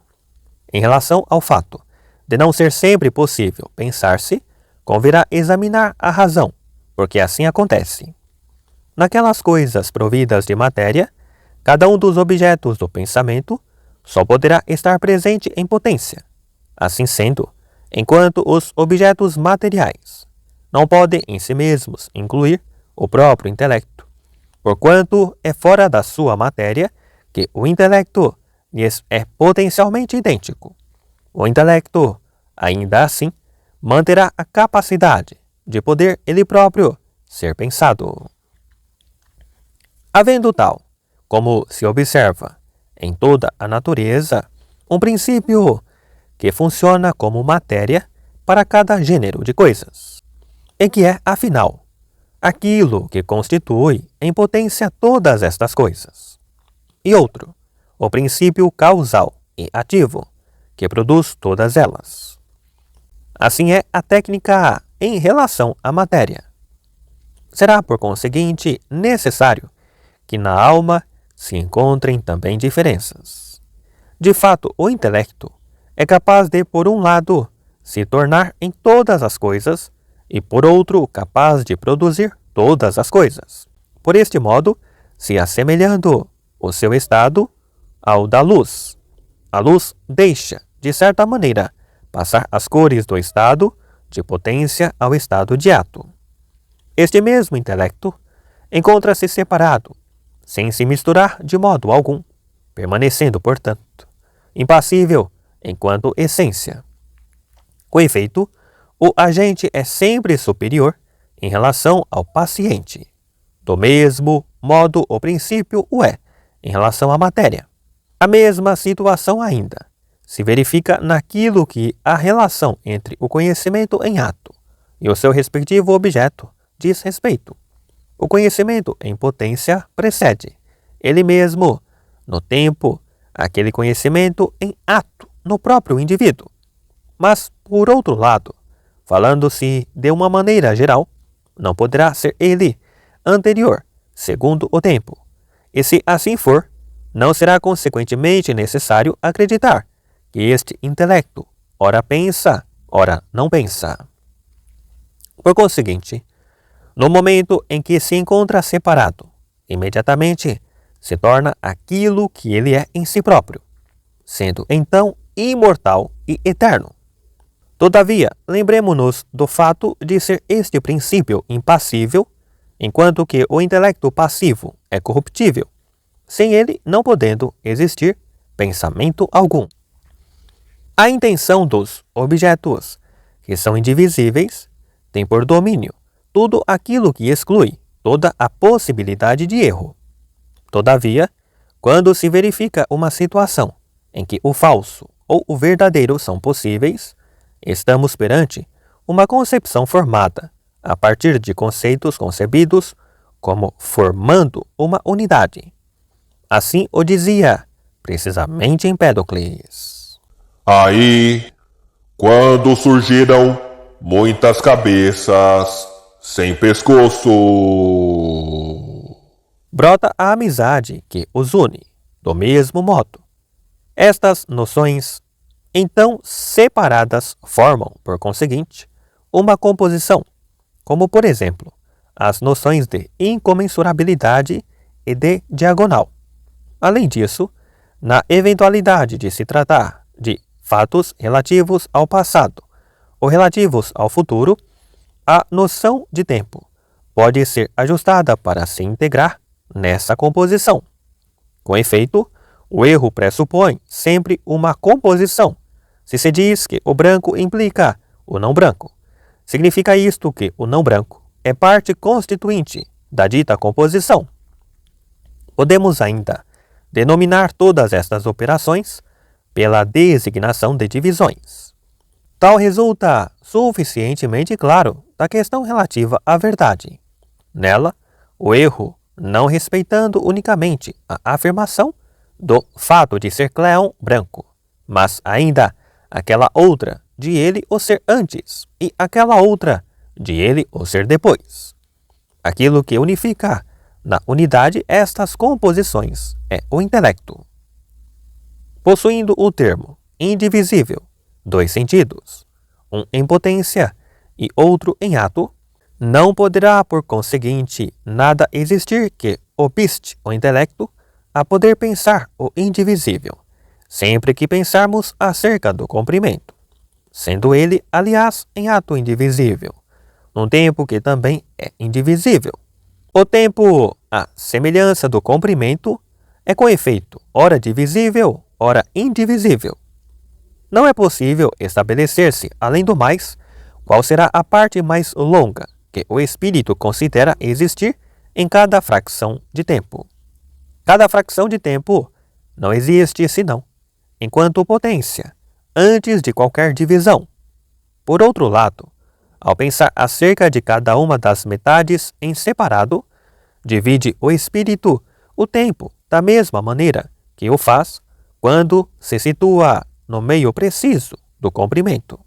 Em relação ao fato de não ser sempre possível pensar-se, convirá examinar a razão, porque assim acontece. Naquelas coisas providas de matéria, cada um dos objetos do pensamento só poderá estar presente em potência. Assim sendo, enquanto os objetos materiais não podem em si mesmos incluir o próprio intelecto, porquanto é fora da sua matéria que o intelecto lhes é potencialmente idêntico. O intelecto, ainda assim, manterá a capacidade de poder ele próprio ser pensado. Havendo tal, como se observa em toda a natureza, um princípio que funciona como matéria para cada gênero de coisas, e que é, afinal, aquilo que constitui em potência todas estas coisas. E outro, o princípio causal e ativo, que produz todas elas. Assim é a técnica em relação à matéria. Será, por conseguinte, necessário que na alma se encontrem também diferenças. De fato, o intelecto é capaz de, por um lado, se tornar em todas as coisas e, por outro, capaz de produzir todas as coisas. Por este modo, se assemelhando o seu estado ao da luz. A luz deixa, de certa maneira, passar as cores do estado de potência ao estado de ato. Este mesmo intelecto encontra-se separado, sem se misturar de modo algum, permanecendo, portanto, impassível enquanto essência. Com efeito, o agente é sempre superior em relação ao paciente. Do mesmo modo, o princípio o é em relação à matéria. A mesma situação ainda se verifica naquilo que a relação entre o conhecimento em ato e o seu respectivo objeto diz respeito. O conhecimento em potência precede, ele mesmo, no tempo, aquele conhecimento em ato no próprio indivíduo. Mas, por outro lado, falando-se de uma maneira geral, não poderá ser ele anterior, segundo o tempo. E se assim for, não será consequentemente necessário acreditar que este intelecto ora pensa, ora não pensa. Por conseguinte, no momento em que se encontra separado, imediatamente se torna aquilo que ele é em si próprio, sendo então imortal e eterno. Todavia, lembremo-nos do fato de ser este princípio impassível, enquanto que o intelecto passivo é corruptível, sem ele não podendo existir pensamento algum. A intenção dos objetos, que são indivisíveis, tem por domínio tudo aquilo que exclui toda a possibilidade de erro. Todavia, quando se verifica uma situação em que o falso ou o verdadeiro são possíveis, estamos perante uma concepção formada a partir de conceitos concebidos como formando uma unidade. Assim o dizia precisamente Empédocles. Aí, quando surgiram muitas cabeças sem pescoço, brota a amizade que os une, do mesmo modo. Estas noções, então separadas, formam, por conseguinte, uma composição, como, por exemplo, as noções de incomensurabilidade e de diagonal. Além disso, na eventualidade de se tratar de fatos relativos ao passado ou relativos ao futuro, a noção de tempo pode ser ajustada para se integrar nessa composição. Com efeito, o erro pressupõe sempre uma composição. Se se diz que o branco implica o não branco, significa isto que o não branco é parte constituinte da dita composição. Podemos ainda denominar todas estas operações pela designação de divisões. Tal resulta suficientemente claro da questão relativa à verdade. Nela, o erro, não respeitando unicamente a afirmação do fato de ser Cleon branco, mas ainda aquela outra de ele o ser antes e aquela outra de ele o ser depois. Aquilo que unifica na unidade estas composições é o intelecto. Possuindo o termo indivisível, dois sentidos, um em potência e outro em ato, não poderá, por conseguinte, nada existir que obste o intelecto a poder pensar o indivisível, sempre que pensarmos acerca do comprimento, sendo ele, aliás, em ato indivisível, num tempo que também é indivisível. O tempo, à semelhança do comprimento, é com efeito ora divisível, ora indivisível. Não é possível estabelecer-se, além do mais, qual será a parte mais longa que o espírito considera existir em cada fracção de tempo. Cada fracção de tempo não existe senão enquanto potência, antes de qualquer divisão. Por outro lado, ao pensar acerca de cada uma das metades em separado, divide o espírito o tempo da mesma maneira que o faz quando se situa no meio preciso do comprimento.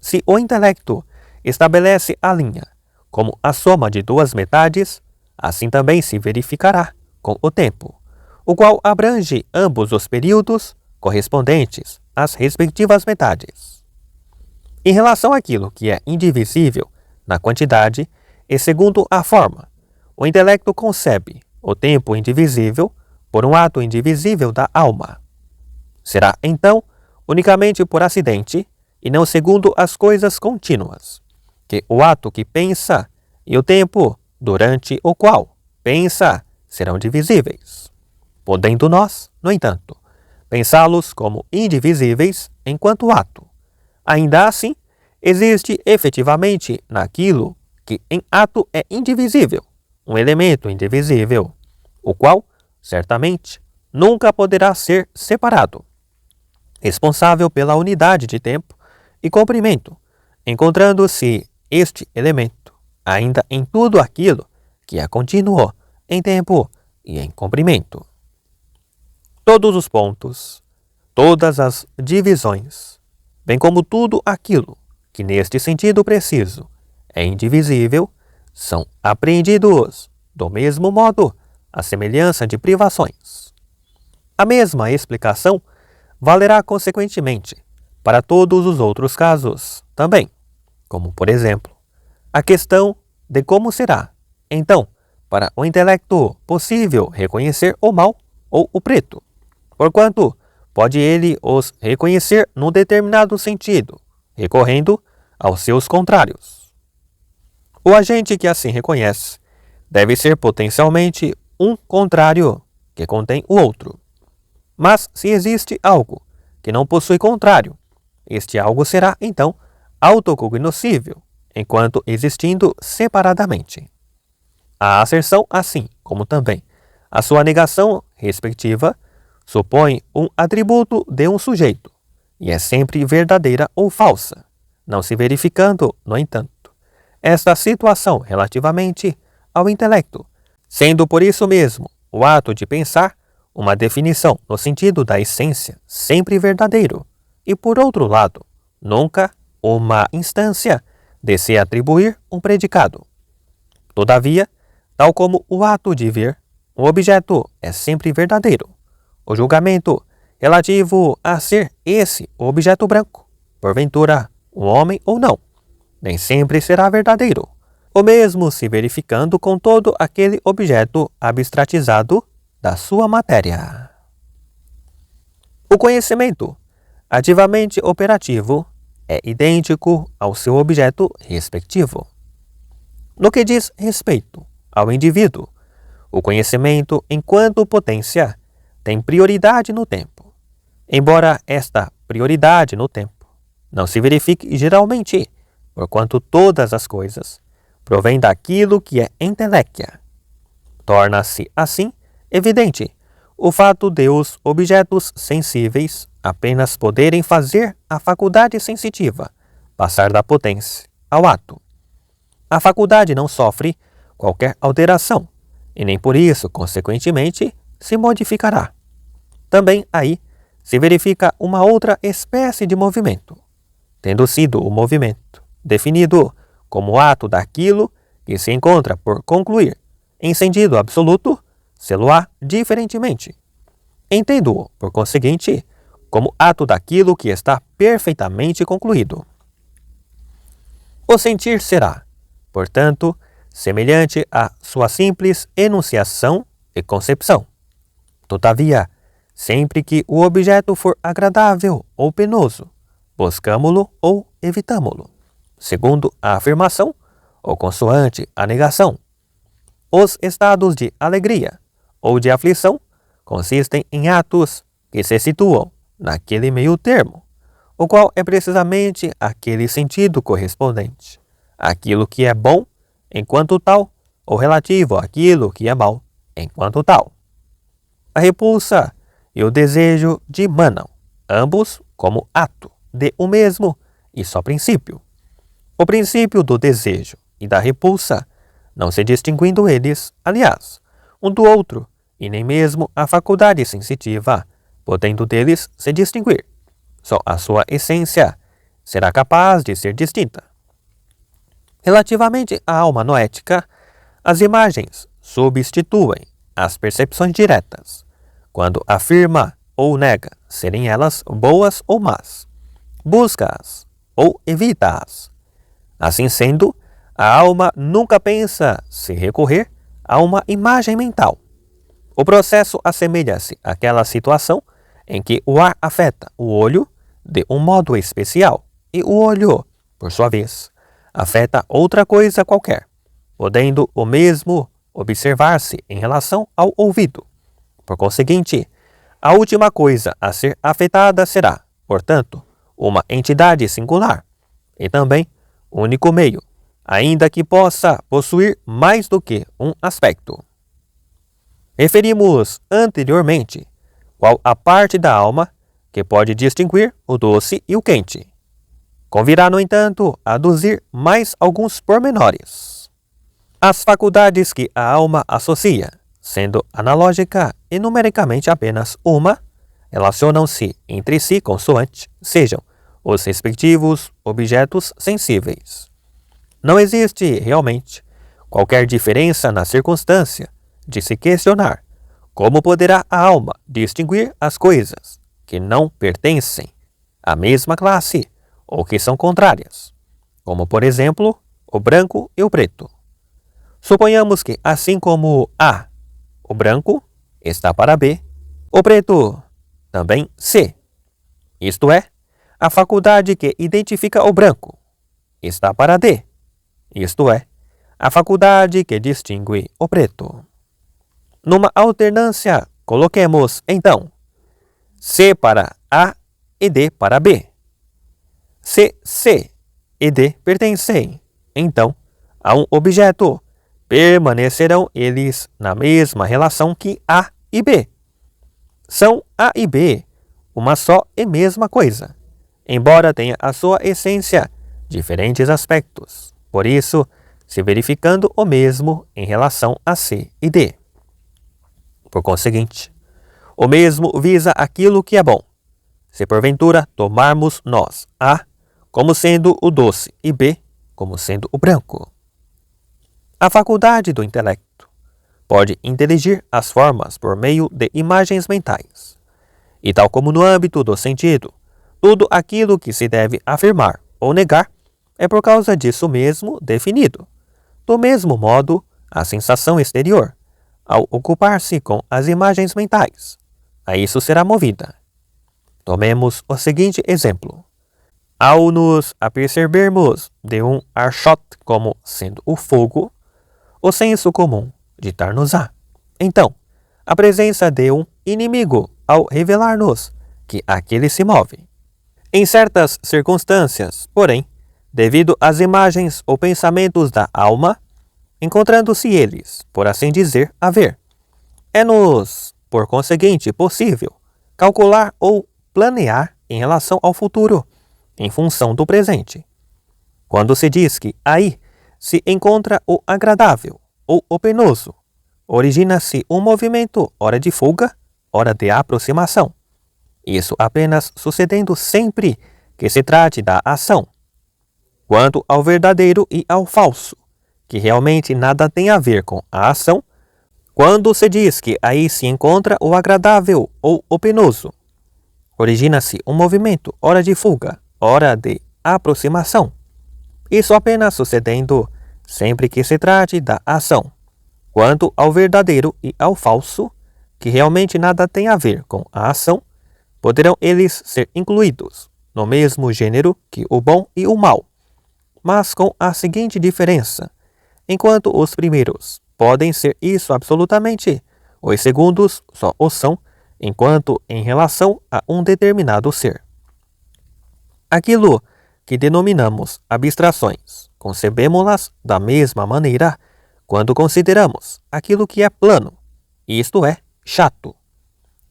Se o intelecto estabelece a linha como a soma de duas metades, assim também se verificará com o tempo, o qual abrange ambos os períodos correspondentes às respectivas metades. Em relação àquilo que é indivisível na quantidade e segundo a forma, o intelecto concebe o tempo indivisível por um ato indivisível da alma. Será, então, unicamente por acidente, e não segundo as coisas contínuas, que o ato que pensa e o tempo durante o qual pensa serão divisíveis, podendo nós, no entanto, pensá-los como indivisíveis enquanto ato. Ainda assim, existe efetivamente naquilo que em ato é indivisível, um elemento indivisível, o qual, certamente, nunca poderá ser separado, responsável pela unidade de tempo e comprimento, encontrando-se este elemento ainda em tudo aquilo que é contínuo em tempo e em comprimento. Todos os pontos, todas as divisões, bem como tudo aquilo que neste sentido preciso é indivisível, são apreendidos do mesmo modo à semelhança de privações. A mesma explicação valerá consequentemente para todos os outros casos também, como, por exemplo, a questão de como será, então, para o intelecto possível reconhecer o mal ou o preto, porquanto pode ele os reconhecer num determinado sentido, recorrendo aos seus contrários. O agente que assim reconhece deve ser potencialmente um contrário que contém o outro. Mas se existe algo que não possui contrário, este algo será, então, autocognoscível, enquanto existindo separadamente. A asserção, assim como também a sua negação respectiva, supõe um atributo de um sujeito, e é sempre verdadeira ou falsa, não se verificando, no entanto, esta situação relativamente ao intelecto, sendo por isso mesmo o ato de pensar uma definição no sentido da essência sempre verdadeiro, e por outro lado, nunca uma instância de se atribuir um predicado. Todavia, tal como o ato de ver, o objeto é sempre verdadeiro. O julgamento relativo a ser esse o objeto branco, porventura um homem ou não, nem sempre será verdadeiro. O mesmo se verificando com todo aquele objeto abstratizado da sua matéria. O conhecimento ativamente operativo é idêntico ao seu objeto respectivo. No que diz respeito ao indivíduo, o conhecimento, enquanto potência, tem prioridade no tempo, embora esta prioridade no tempo não se verifique geralmente, porquanto todas as coisas provêm daquilo que é inteléquia. Torna-se, assim, evidente o fato de os objetos sensíveis apenas poderem fazer a faculdade sensitiva passar da potência ao ato. A faculdade não sofre qualquer alteração, e nem por isso, consequentemente, se modificará. Também aí se verifica uma outra espécie de movimento, tendo sido o movimento definido como ato daquilo que se encontra por concluir em sentido absoluto, se-lo-á diferentemente. Entendo-o, por conseguinte, como ato daquilo que está perfeitamente concluído. O sentir será, portanto, semelhante à sua simples enunciação e concepção. Todavia, sempre que o objeto for agradável ou penoso, buscamo-lo ou evitamo-lo, segundo a afirmação ou consoante a negação. Os estados de alegria ou de aflição consistem em atos que se situam naquele meio termo, o qual é precisamente aquele sentido correspondente, aquilo que é bom enquanto tal, ou relativo àquilo que é mal enquanto tal. A repulsa e o desejo dimanam, ambos como ato de um mesmo e só princípio. O princípio do desejo e da repulsa, não se distinguindo eles, aliás, um do outro, e nem mesmo a faculdade sensitiva, podendo deles se distinguir, só a sua essência será capaz de ser distinta. Relativamente à alma noética, as imagens substituem as percepções diretas, quando afirma ou nega serem elas boas ou más, busca-as ou evita-as. Assim sendo, a alma nunca pensa se recorrer a uma imagem mental. O processo assemelha-se àquela situação em que o ar afeta o olho de um modo especial e o olho, por sua vez, afeta outra coisa qualquer, podendo o mesmo observar-se em relação ao ouvido. Por conseguinte, a última coisa a ser afetada será, portanto, uma entidade singular, e também único meio, ainda que possa possuir mais do que um aspecto. Referimos anteriormente qual a parte da alma que pode distinguir o doce e o quente. Convirá, no entanto, aduzir mais alguns pormenores. As faculdades que a alma associa, sendo analógica e numericamente apenas uma, relacionam-se entre si consoante sejam os respectivos objetos sensíveis. Não existe, realmente, qualquer diferença na circunstância de se questionar como poderá a alma distinguir as coisas que não pertencem à mesma classe ou que são contrárias, como, por exemplo, o branco e o preto. Suponhamos que, assim como A, o branco, está para B, o preto também C. Isto é, a faculdade que identifica o branco está para D. Isto é, a faculdade que distingue o preto. Numa alternância, coloquemos, então, C para A e D para B. Se C e D pertencem, então, a um objeto, permanecerão eles na mesma relação que A e B. São A e B uma só e mesma coisa, embora tenha a sua essência diferentes aspectos, por isso, se verificando o mesmo em relação a C e D. Por conseguinte, o mesmo visa aquilo que é bom. Se porventura tomarmos nós A como sendo o doce e B como sendo o branco. A faculdade do intelecto pode inteligir as formas por meio de imagens mentais. E tal como no âmbito do sentido, tudo aquilo que se deve afirmar ou negar é por causa disso mesmo definido. Do mesmo modo, a sensação exterior, ao ocupar-se com as imagens mentais, a isso será movida. Tomemos o seguinte exemplo. Ao nos apercebermos de um archote como sendo o fogo, o senso comum ditar-nos-á, então, a presença de um inimigo ao revelar-nos que aquele se move. Em certas circunstâncias, porém, devido às imagens ou pensamentos da alma, encontrando-se eles, por assim dizer, a ver, é-nos, por conseguinte, possível calcular ou planear em relação ao futuro, em função do presente. Quando se diz que aí se encontra o agradável ou o penoso, origina-se um movimento, ora de fuga, ora de aproximação. Isso apenas sucedendo sempre que se trate da ação. Quanto ao verdadeiro e ao falso, que realmente nada tem a ver com a ação, quando se diz que aí se encontra o agradável ou o penoso, origina-se um movimento, ora de fuga, ora de aproximação. Isso apenas sucedendo sempre que se trate da ação. Quanto ao verdadeiro e ao falso, que realmente nada têm a ver com a ação, poderão eles ser incluídos no mesmo gênero que o bom e o mal, mas com a seguinte diferença: enquanto os primeiros podem ser isso absolutamente, os segundos só o são enquanto em relação a um determinado ser. Aquilo que denominamos abstrações, concebemos-las da mesma maneira quando consideramos aquilo que é plano, isto é, chato.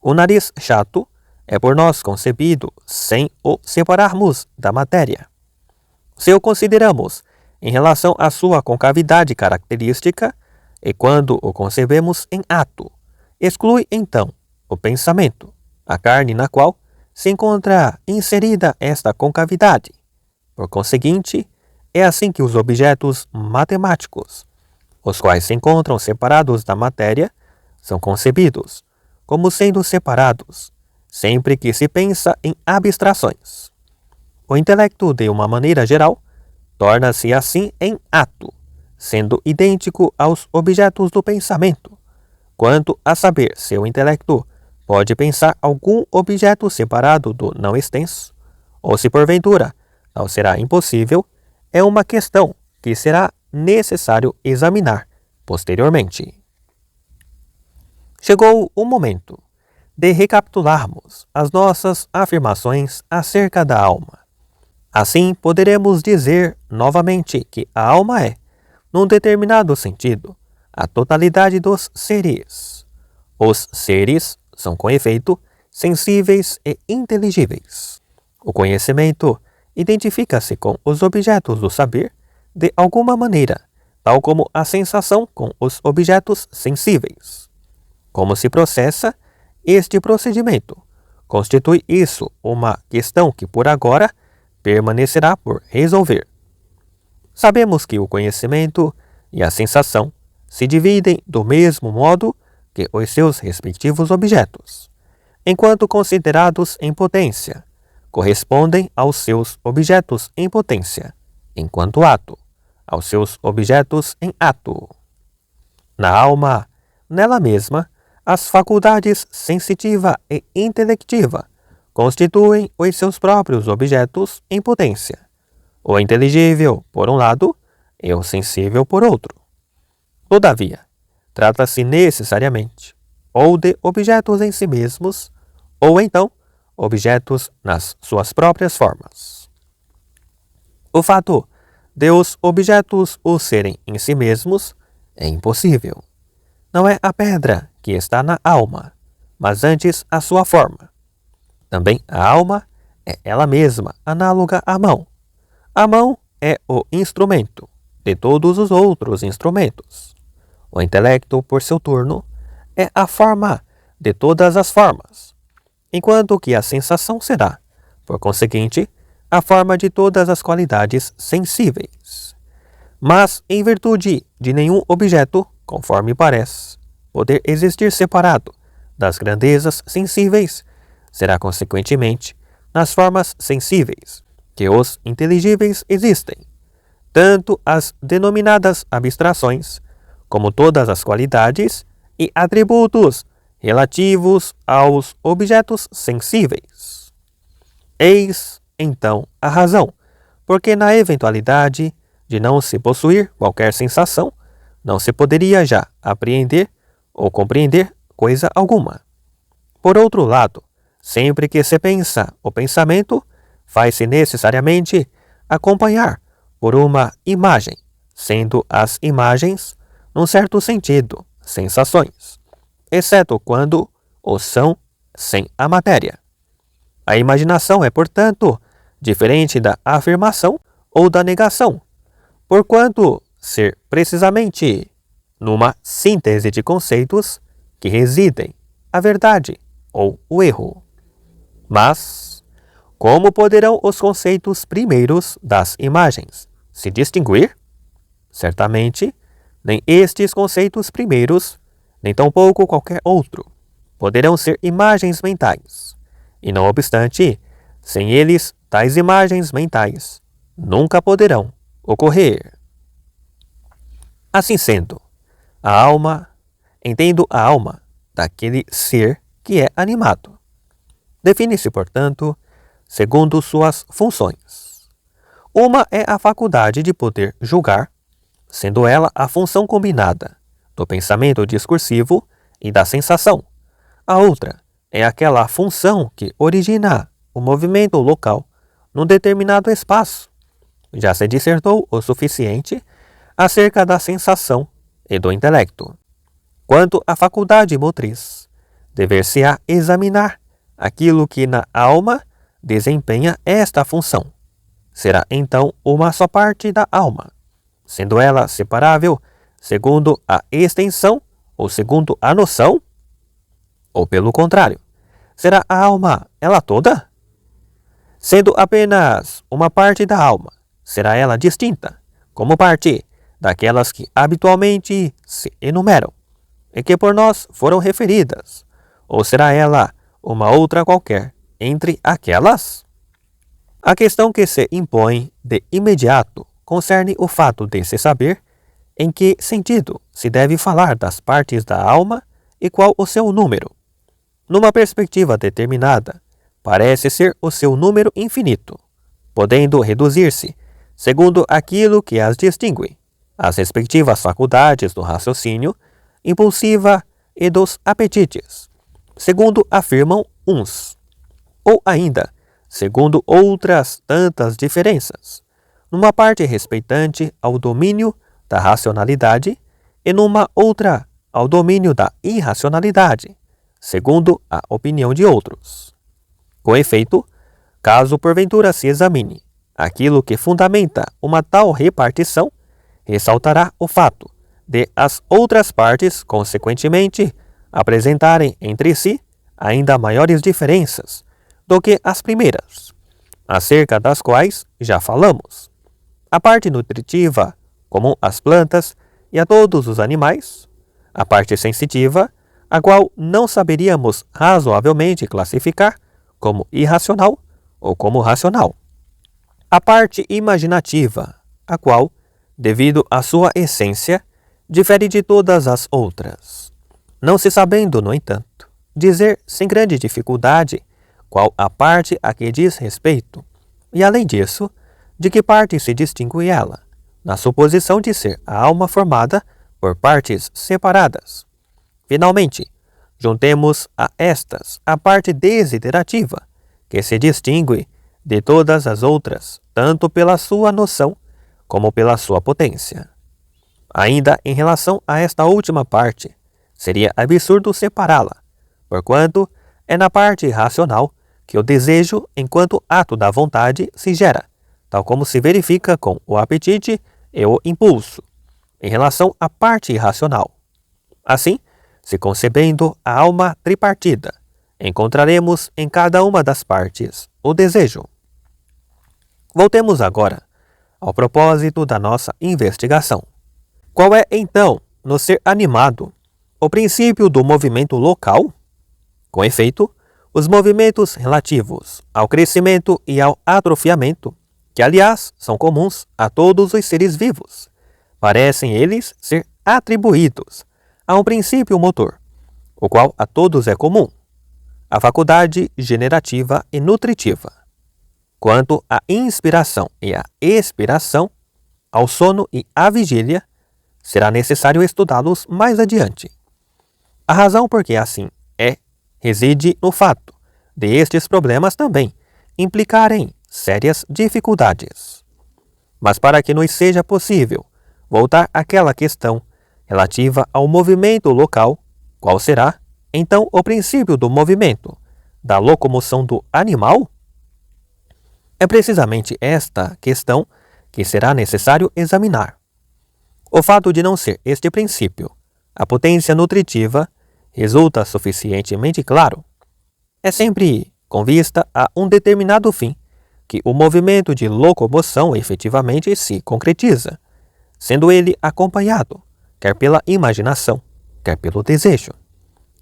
O nariz chato é por nós concebido sem o separarmos da matéria. Se o consideramos em relação à sua concavidade característica, e quando o concebemos em ato, exclui então o pensamento, a carne na qual se encontra inserida esta concavidade. Por conseguinte, é assim que os objetos matemáticos, os quais se encontram separados da matéria, são concebidos como sendo separados, sempre que se pensa em abstrações. O intelecto, de uma maneira geral, torna-se assim em ato, sendo idêntico aos objetos do pensamento. Quanto a saber se o intelecto pode pensar algum objeto separado do não extenso, ou se porventura tal será impossível, é uma questão que será necessário examinar posteriormente. Chegou o momento de recapitularmos as nossas afirmações acerca da alma. Assim, poderemos dizer novamente que a alma é, num determinado sentido, a totalidade dos seres. Os seres são, com efeito, sensíveis e inteligíveis. O conhecimento identifica-se com os objetos do saber de alguma maneira, tal como a sensação com os objetos sensíveis. Como se processa este procedimento? Constitui isso uma questão que, por agora, permanecerá por resolver. Sabemos que o conhecimento e a sensação se dividem do mesmo modo que os seus respectivos objetos, enquanto considerados em potência, correspondem aos seus objetos em potência, enquanto ato, aos seus objetos em ato. Na alma, nela mesma, as faculdades sensitiva e intelectiva constituem os seus próprios objetos em potência, o inteligível por um lado e o sensível por outro. Todavia, trata-se necessariamente ou de objetos em si mesmos, ou então objetos nas suas próprias formas. O fato de os objetos o serem em si mesmos é impossível. Não é a pedra que está na alma, mas antes a sua forma. Também a alma é ela mesma análoga à mão. A mão é o instrumento de todos os outros instrumentos. O intelecto, por seu turno, é a forma de todas as formas, enquanto que a sensação será, por conseguinte, a forma de todas as qualidades sensíveis. Mas, em virtude de nenhum objeto, conforme parece, poder existir separado das grandezas sensíveis, será consequentemente nas formas sensíveis que os inteligíveis existem, tanto as denominadas abstrações, como todas as qualidades e atributos relativos aos objetos sensíveis. Eis, então, a razão, porque na eventualidade de não se possuir qualquer sensação, não se poderia já apreender ou compreender coisa alguma. Por outro lado, sempre que se pensa o pensamento, faz-se necessariamente acompanhar por uma imagem, sendo as imagens, num certo sentido, sensações, exceto quando o são sem a matéria. A imaginação é, portanto, diferente da afirmação ou da negação, porquanto ser precisamente numa síntese de conceitos que residem a verdade ou o erro. Mas, como poderão os conceitos primeiros das imagens se distinguir? Certamente, nem estes conceitos primeiros, nem tampouco qualquer outro, poderão ser imagens mentais, e não obstante, sem eles, tais imagens mentais nunca poderão ocorrer. Assim sendo, entendo a alma daquele ser que é animado. Define-se, portanto, segundo suas funções. Uma é a faculdade de poder julgar, sendo ela a função combinada do pensamento discursivo e da sensação. A outra é aquela função que origina o movimento local num determinado espaço. Já se dissertou o suficiente acerca da sensação e do intelecto. Quanto à faculdade motriz, dever-se-á examinar aquilo que na alma desempenha esta função. Será então uma só parte da alma, sendo ela separável segundo a extensão ou segundo a noção? Ou pelo contrário, será a alma ela toda? Sendo apenas uma parte da alma, será ela distinta, como parte daquelas que habitualmente se enumeram, e que por nós foram referidas, ou será ela uma outra qualquer entre aquelas? A questão que se impõe de imediato concerne o fato de se saber em que sentido se deve falar das partes da alma e qual o seu número. Numa perspectiva determinada, parece ser o seu número infinito, podendo reduzir-se, segundo aquilo que as distingue, às respectivas faculdades do raciocínio, impulsiva e dos apetites, segundo afirmam uns, ou ainda, segundo outras tantas diferenças, numa parte respeitante ao domínio da racionalidade e numa outra ao domínio da irracionalidade, segundo a opinião de outros. Com efeito, caso porventura se examine aquilo que fundamenta uma tal repartição, ressaltará o fato de as outras partes, consequentemente, apresentarem entre si ainda maiores diferenças do que as primeiras, acerca das quais já falamos. A parte nutritiva, comum às plantas e a todos os animais, a parte sensitiva, a qual não saberíamos razoavelmente classificar como irracional ou como racional. A parte imaginativa, a qual, devido à sua essência, difere de todas as outras. Não se sabendo, no entanto, dizer sem grande dificuldade qual a parte a que diz respeito, e além disso, de que parte se distingue ela, na suposição de ser a alma formada por partes separadas. Finalmente, juntemos a estas a parte desiderativa, que se distingue de todas as outras, tanto pela sua noção como pela sua potência. Ainda em relação a esta última parte, seria absurdo separá-la, porquanto é na parte racional que o desejo, enquanto ato da vontade, se gera, tal como se verifica com o apetite e o impulso, em relação à parte irracional. Assim, se concebendo a alma tripartida, encontraremos em cada uma das partes o desejo. Voltemos agora ao propósito da nossa investigação. Qual é, então, no ser animado, o princípio do movimento local? Com efeito, os movimentos relativos ao crescimento e ao atrofiamento, que aliás são comuns a todos os seres vivos, parecem eles ser atribuídos a um princípio motor, o qual a todos é comum, a faculdade generativa e nutritiva. Quanto à inspiração e à expiração, ao sono e à vigília, será necessário estudá-los mais adiante. A razão por que assim reside no fato de estes problemas também implicarem sérias dificuldades. Mas para que nos seja possível voltar àquela questão relativa ao movimento local, qual será, então, o princípio do movimento, da locomoção do animal? É precisamente esta questão que será necessário examinar. O fato de não ser este princípio a potência nutritiva resulta suficientemente claro. É sempre com vista a um determinado fim que o movimento de locomoção efetivamente se concretiza, sendo ele acompanhado, quer pela imaginação, quer pelo desejo.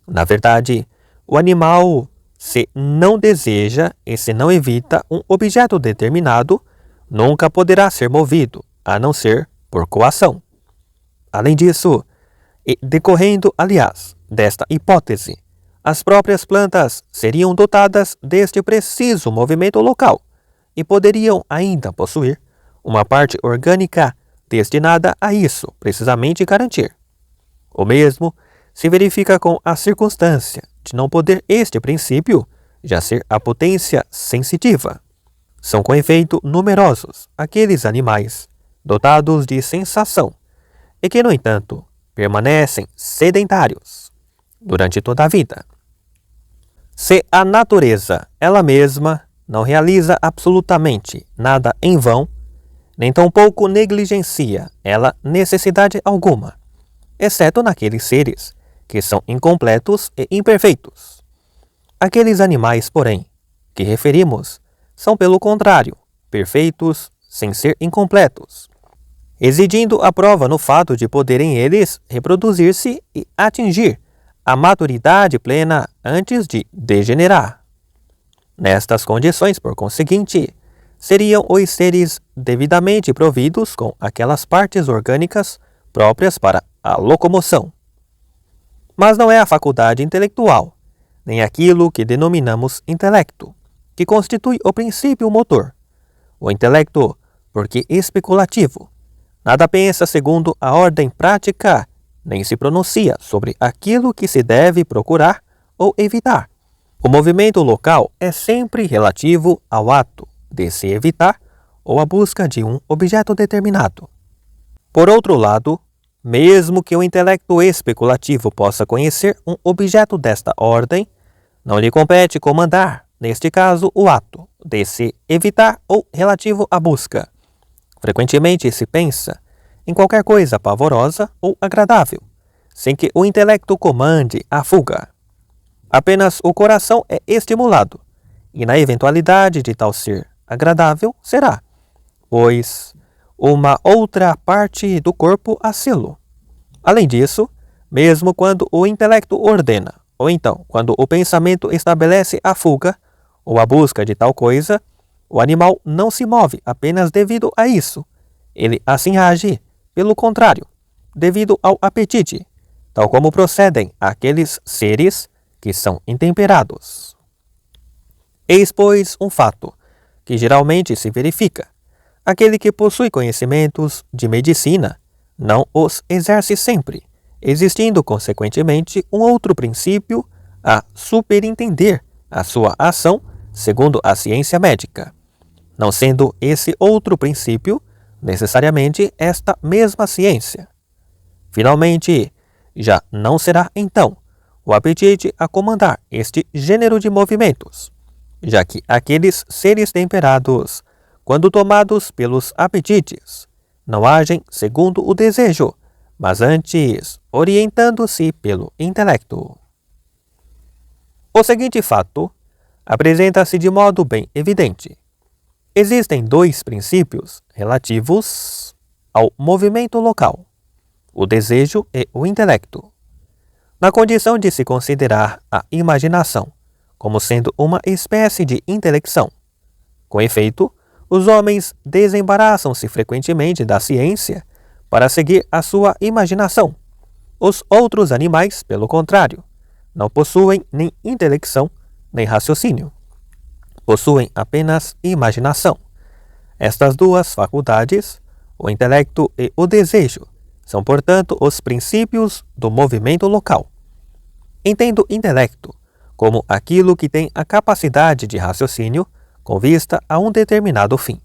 Na verdade, o animal, se não deseja e se não evita um objeto determinado, nunca poderá ser movido, a não ser por coação. Além disso, e decorrendo, aliás, desta hipótese, as próprias plantas seriam dotadas deste preciso movimento local e poderiam ainda possuir uma parte orgânica destinada a isso precisamente garantir. O mesmo se verifica com a circunstância de não poder este princípio já ser a potência sensitiva. São com efeito numerosos aqueles animais dotados de sensação e que, no entanto, permanecem sedentários durante toda a vida. Se a natureza, ela mesma, não realiza absolutamente nada em vão, nem tampouco negligencia ela necessidade alguma, exceto naqueles seres que são incompletos e imperfeitos. Aqueles animais, porém, que referimos, são pelo contrário, perfeitos sem ser incompletos, exigindo a prova no fato de poderem eles reproduzir-se e atingir a maturidade plena antes de degenerar. Nestas condições, por conseguinte, seriam os seres devidamente providos com aquelas partes orgânicas próprias para a locomoção. Mas não é a faculdade intelectual, nem aquilo que denominamos intelecto, que constitui o princípio motor. O intelecto, porque especulativo, nada pensa segundo a ordem prática, nem se pronuncia sobre aquilo que se deve procurar ou evitar. O movimento local é sempre relativo ao ato de se evitar ou à busca de um objeto determinado. Por outro lado, mesmo que o intelecto especulativo possa conhecer um objeto desta ordem, não lhe compete comandar, neste caso, o ato de se evitar ou relativo à busca. Frequentemente se pensa em qualquer coisa pavorosa ou agradável, sem que o intelecto comande a fuga. Apenas o coração é estimulado, e na eventualidade de tal ser agradável será, pois, uma outra parte do corpo a sê-lo. Além disso, mesmo quando o intelecto ordena, ou então quando o pensamento estabelece a fuga ou a busca de tal coisa, o animal não se move apenas devido a isso. Ele assim age, pelo contrário, devido ao apetite, tal como procedem aqueles seres que são intemperados. Eis, pois, um fato que geralmente se verifica. Aquele que possui conhecimentos de medicina não os exerce sempre, existindo, consequentemente, um outro princípio a superintender a sua ação segundo a ciência médica, não sendo esse outro princípio necessariamente esta mesma ciência. Finalmente, já não será, então, o apetite a comandar este gênero de movimentos, já que aqueles seres temperados, quando tomados pelos apetites, não agem segundo o desejo, mas antes orientando-se pelo intelecto. O seguinte fato apresenta-se de modo bem evidente. Existem dois princípios relativos ao movimento local, o desejo e o intelecto. Na condição de se considerar a imaginação como sendo uma espécie de intelecção. Com efeito, os homens desembaraçam-se frequentemente da ciência para seguir a sua imaginação. Os outros animais, pelo contrário, não possuem nem intelecção nem raciocínio. Possuem apenas imaginação. Estas duas faculdades, o intelecto e o desejo, são, portanto, os princípios do movimento local. Entendo intelecto como aquilo que tem a capacidade de raciocínio com vista a um determinado fim.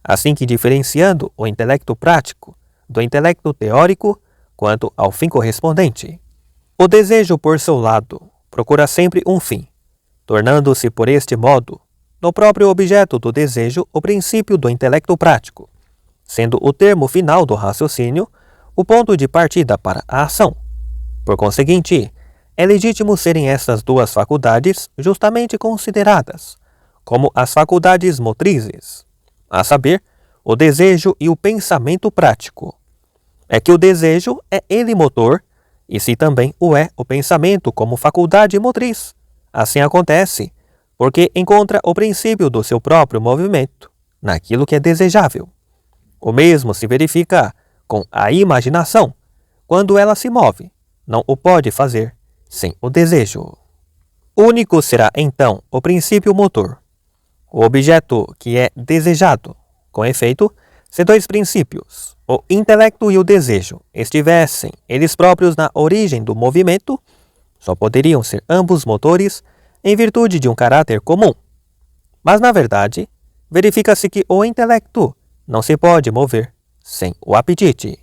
Assim que diferenciando o intelecto prático do intelecto teórico quanto ao fim correspondente. O desejo, por seu lado, procura sempre um fim, tornando-se, por este modo, no próprio objeto do desejo o princípio do intelecto prático, sendo o termo final do raciocínio o ponto de partida para a ação. Por conseguinte, é legítimo serem estas duas faculdades justamente consideradas como as faculdades motrizes, a saber, o desejo e o pensamento prático. É que o desejo é ele motor, e se também o é o pensamento como faculdade motriz, assim acontece, porque encontra o princípio do seu próprio movimento naquilo que é desejável. O mesmo se verifica com a imaginação. Quando ela se move, não o pode fazer, sem o desejo. Único será então o princípio motor, o objeto que é desejado. Com efeito, se dois princípios, o intelecto e o desejo, estivessem eles próprios na origem do movimento, só poderiam ser ambos motores em virtude de um caráter comum. Mas, na verdade, verifica-se que o intelecto não se pode mover sem o apetite,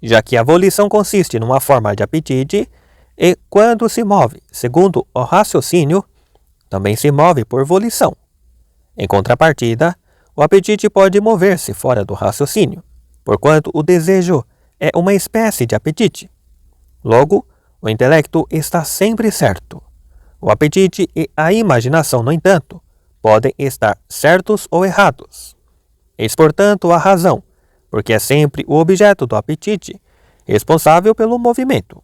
já que a volição consiste numa forma de apetite e, quando se move segundo o raciocínio, também se move por volição. Em contrapartida, o apetite pode mover-se fora do raciocínio, porquanto o desejo é uma espécie de apetite. Logo, o intelecto está sempre certo. O apetite e a imaginação, no entanto, podem estar certos ou errados. Eis, portanto, a razão, porque é sempre o objeto do apetite responsável pelo movimento,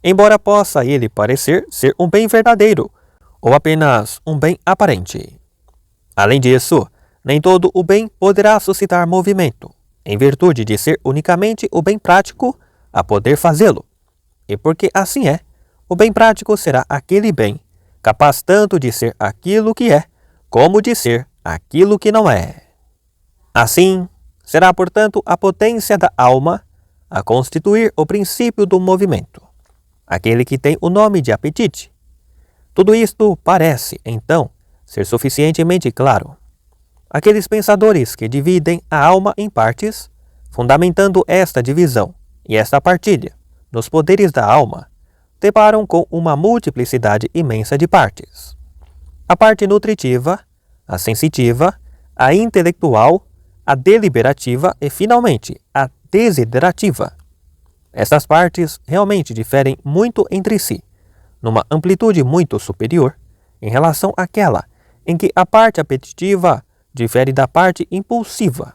embora possa ele parecer ser um bem verdadeiro ou apenas um bem aparente. Além disso, nem todo o bem poderá suscitar movimento, em virtude de ser unicamente o bem prático a poder fazê-lo. E porque assim é, o bem prático será aquele bem capaz tanto de ser aquilo que é, como de ser aquilo que não é. Assim, será, portanto, a potência da alma a constituir o princípio do movimento, aquele que tem o nome de apetite. Tudo isto parece, então, ser suficientemente claro. Aqueles pensadores que dividem a alma em partes, fundamentando esta divisão e esta partilha nos poderes da alma, deparam com uma multiplicidade imensa de partes. A parte nutritiva, a sensitiva, a intelectual, a deliberativa e, finalmente, a desiderativa. Estas partes realmente diferem muito entre si, numa amplitude muito superior, em relação àquela em que a parte apetitiva difere da parte impulsiva.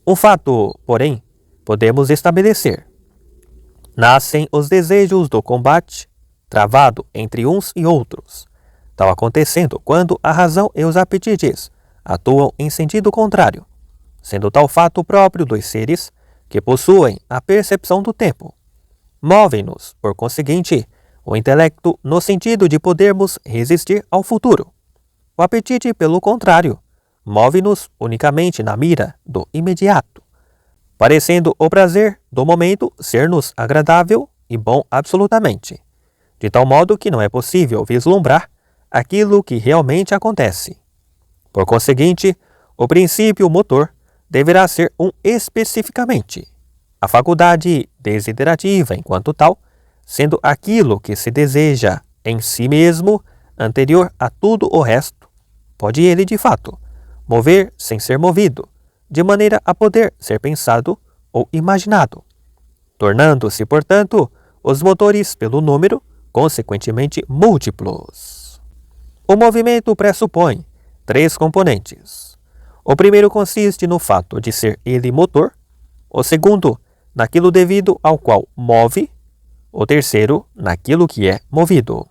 Um fato, porém, podemos estabelecer. Nascem os desejos do combate, travado entre uns e outros, tal acontecendo quando a razão e os apetites atuam em sentido contrário, sendo tal fato próprio dos seres que possuem a percepção do tempo. Movem-nos, por conseguinte, o intelecto no sentido de podermos resistir ao futuro. O apetite, pelo contrário, move-nos unicamente na mira do imediato, parecendo o prazer do momento ser-nos agradável e bom absolutamente, de tal modo que não é possível vislumbrar aquilo que realmente acontece. Por conseguinte, o princípio motor deverá ser um especificamente, a faculdade desiderativa enquanto tal, sendo aquilo que se deseja em si mesmo anterior a tudo o resto, pode ele, de fato, mover sem ser movido, de maneira a poder ser pensado ou imaginado, tornando-se, portanto, os motores pelo número, consequentemente múltiplos. O movimento pressupõe 3 componentes. O primeiro consiste no fato de ser ele motor, o segundo, naquilo devido ao qual move, o terceiro, naquilo que é movido.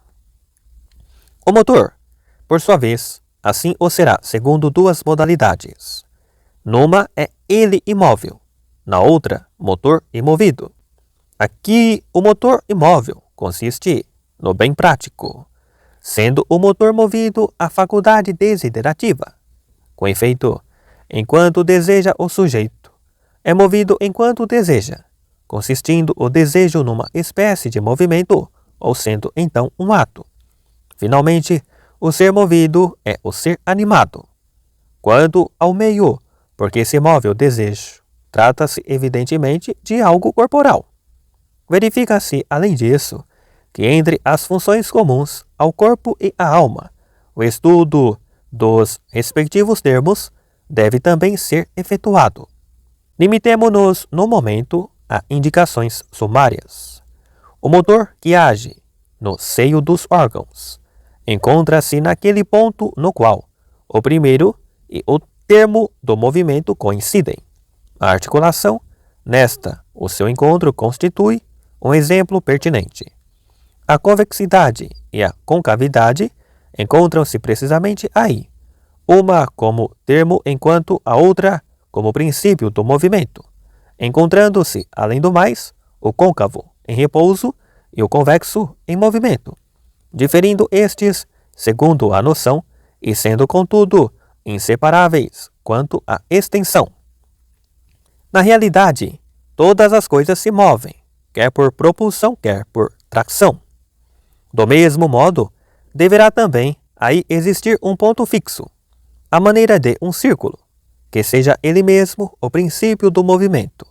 O motor, por sua vez, assim o será segundo 2 modalidades. Numa é ele imóvel, na outra, motor imovido. Aqui, o motor imóvel consiste no bem prático, sendo o motor movido a faculdade desiderativa. Com efeito, enquanto deseja o sujeito, é movido enquanto deseja, consistindo o desejo numa espécie de movimento, ou sendo então um ato. Finalmente, o ser movido é o ser animado. Quanto ao meio, porque se move o desejo, trata-se evidentemente de algo corporal. Verifica-se, além disso, que entre as funções comuns ao corpo e à alma, o estudo dos respectivos termos deve também ser efetuado. Limitemo-nos, no momento, a indicações sumárias. O motor que age no seio dos órgãos encontra-se naquele ponto no qual o primeiro e o termo do movimento coincidem. A articulação, nesta, o seu encontro constitui um exemplo pertinente. A convexidade e a concavidade encontram-se precisamente aí, uma como termo enquanto a outra como princípio do movimento, encontrando-se, além do mais, o côncavo em repouso e o convexo em movimento, diferindo estes segundo a noção e sendo, contudo, inseparáveis quanto à extensão. Na realidade, todas as coisas se movem, quer por propulsão, quer por tração. Do mesmo modo, deverá também aí existir um ponto fixo, à maneira de um círculo, que seja ele mesmo o princípio do movimento.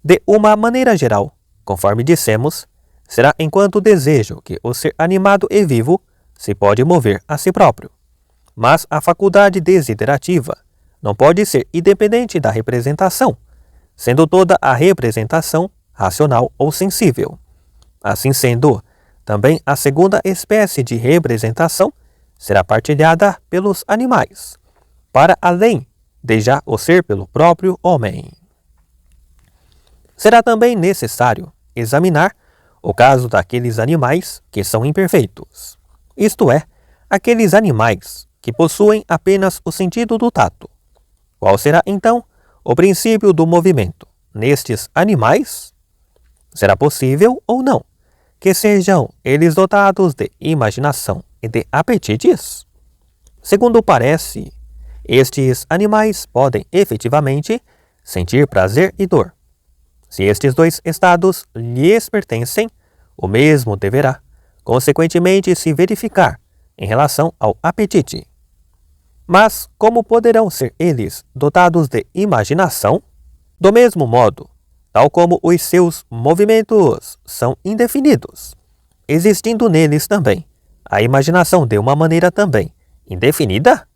De uma maneira geral, conforme dissemos, será enquanto desejo que o ser animado e vivo se pode mover a si próprio. Mas a faculdade desiderativa não pode ser independente da representação, sendo toda a representação racional ou sensível. Assim sendo, também a segunda espécie de representação será partilhada pelos animais, para além de já o ser pelo próprio homem. Será também necessário examinar o caso daqueles animais que são imperfeitos, isto é, aqueles animais que possuem apenas o sentido do tato. Qual será, então, o princípio do movimento nestes animais? Será possível ou não que sejam eles dotados de imaginação e de apetites? Segundo parece, estes animais podem efetivamente sentir prazer e dor. Se estes dois estados lhes pertencem, o mesmo deverá, consequentemente, se verificar em relação ao apetite. Mas como poderão ser eles dotados de imaginação? Do mesmo modo, tal como os seus movimentos são indefinidos, existindo neles também a imaginação de uma maneira também indefinida?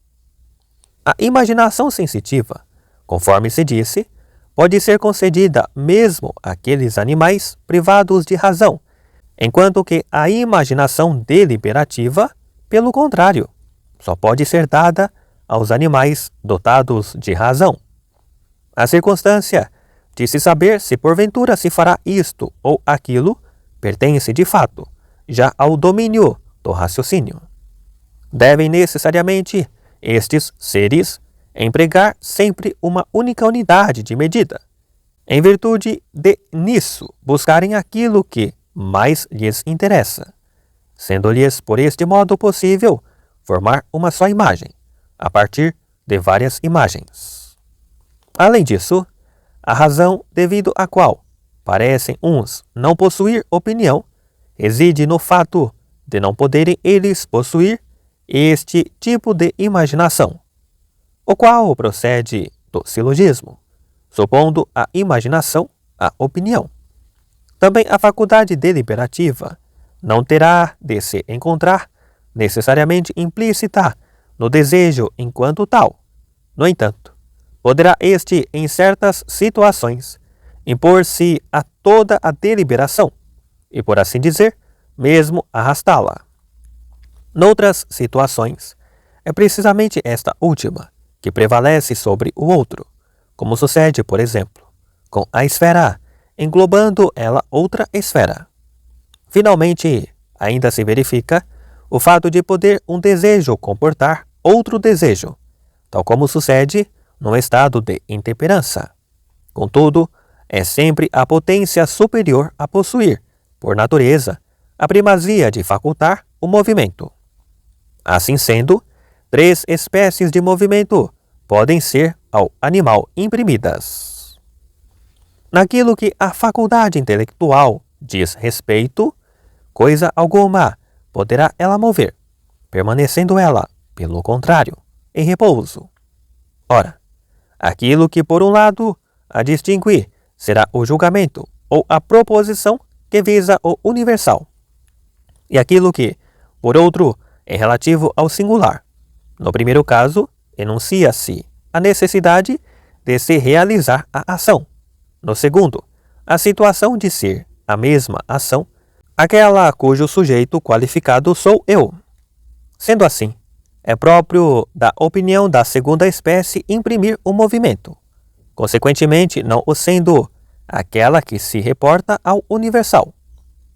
A imaginação sensitiva, conforme se disse, pode ser concedida mesmo àqueles animais privados de razão, enquanto que a imaginação deliberativa, pelo contrário, só pode ser dada aos animais dotados de razão. A circunstância de se saber se porventura se fará isto ou aquilo pertence de fato já ao domínio do raciocínio. Devem necessariamente estes seres empregar sempre uma única unidade de medida, em virtude de nisso buscarem aquilo que mais lhes interessa, sendo-lhes por este modo possível formar uma só imagem, a partir de várias imagens. Além disso, a razão devido à qual parecem uns não possuir opinião reside no fato de não poderem eles possuir este tipo de imaginação, o qual procede do silogismo, supondo a imaginação a opinião. Também a faculdade deliberativa não terá de se encontrar necessariamente implícita no desejo enquanto tal. No entanto, poderá este, em certas situações, impor-se a toda a deliberação e, por assim dizer, mesmo arrastá-la. Noutras situações, é precisamente esta última que prevalece sobre o outro, como sucede, por exemplo, com a esfera, englobando ela outra esfera. Finalmente, ainda se verifica o fato de poder um desejo comportar outro desejo, tal como sucede no estado de intemperança. Contudo, é sempre a potência superior a possuir, por natureza, a primazia de facultar o movimento. Assim sendo, 3 espécies de movimento podem ser ao animal imprimidas. Naquilo que a faculdade intelectual diz respeito, coisa alguma poderá ela mover, permanecendo ela, pelo contrário, em repouso. Ora, aquilo que por um lado a distingue será o julgamento ou a proposição que visa o universal, e aquilo que, por outro, é relativo ao singular. No primeiro caso, enuncia-se a necessidade de se realizar a ação. No segundo, a situação de ser a mesma ação, aquela cujo sujeito qualificado sou eu. Sendo assim, é próprio da opinião da segunda espécie imprimir o movimento, consequentemente não o sendo aquela que se reporta ao universal.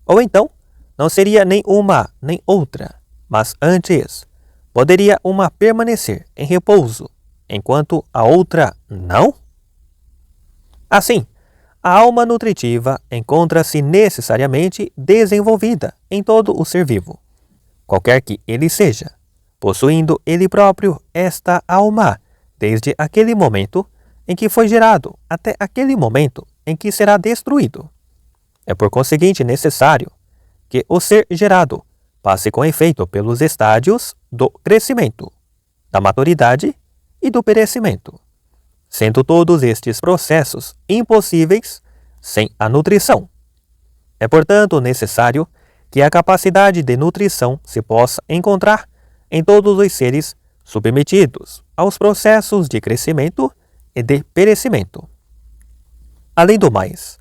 Ou então, não seria nem uma nem outra, mas antes poderia uma permanecer em repouso, enquanto a outra não? Assim, a alma nutritiva encontra-se necessariamente desenvolvida em todo o ser vivo, qualquer que ele seja, possuindo ele próprio esta alma, desde aquele momento em que foi gerado até aquele momento em que será destruído. É por conseguinte necessário que o ser gerado passe com efeito pelos estádios do crescimento, da maturidade e do perecimento, sendo todos estes processos impossíveis sem a nutrição. É, portanto, necessário que a capacidade de nutrição se possa encontrar em todos os seres submetidos aos processos de crescimento e de perecimento. Além do mais,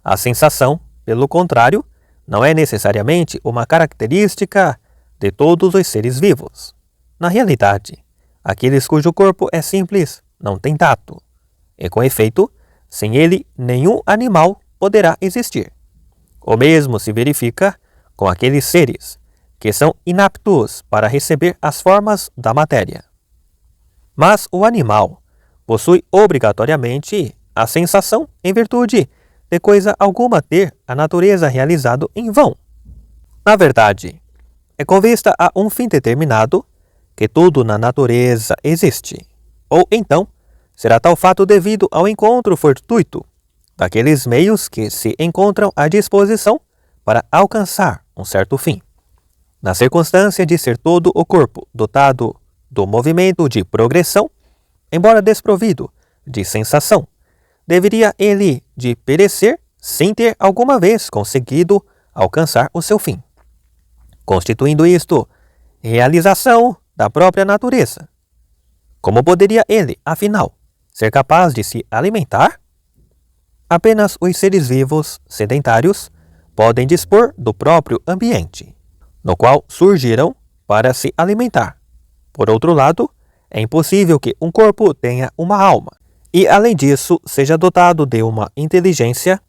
a sensação, pelo contrário, não é necessariamente uma característica de todos os seres vivos. Na realidade, aqueles cujo corpo é simples não têm tato, e com efeito, sem ele nenhum animal poderá existir. O mesmo se verifica com aqueles seres que são inaptos para receber as formas da matéria. Mas o animal possui obrigatoriamente a sensação em virtude de coisa alguma ter a natureza realizado em vão. Na verdade, é com vista a um fim determinado que tudo na natureza existe, ou então será tal fato devido ao encontro fortuito daqueles meios que se encontram à disposição para alcançar um certo fim. Na circunstância de ser todo o corpo dotado do movimento de progressão, embora desprovido de sensação, deveria ele de perecer sem ter alguma vez conseguido alcançar o seu fim, constituindo isto realização da própria natureza. Como poderia ele, afinal, ser capaz de se alimentar? Apenas os seres vivos sedentários podem dispor do próprio ambiente, no qual surgiram para se alimentar. Por outro lado, é impossível que um corpo tenha uma alma, e além disso seja dotado de uma inteligência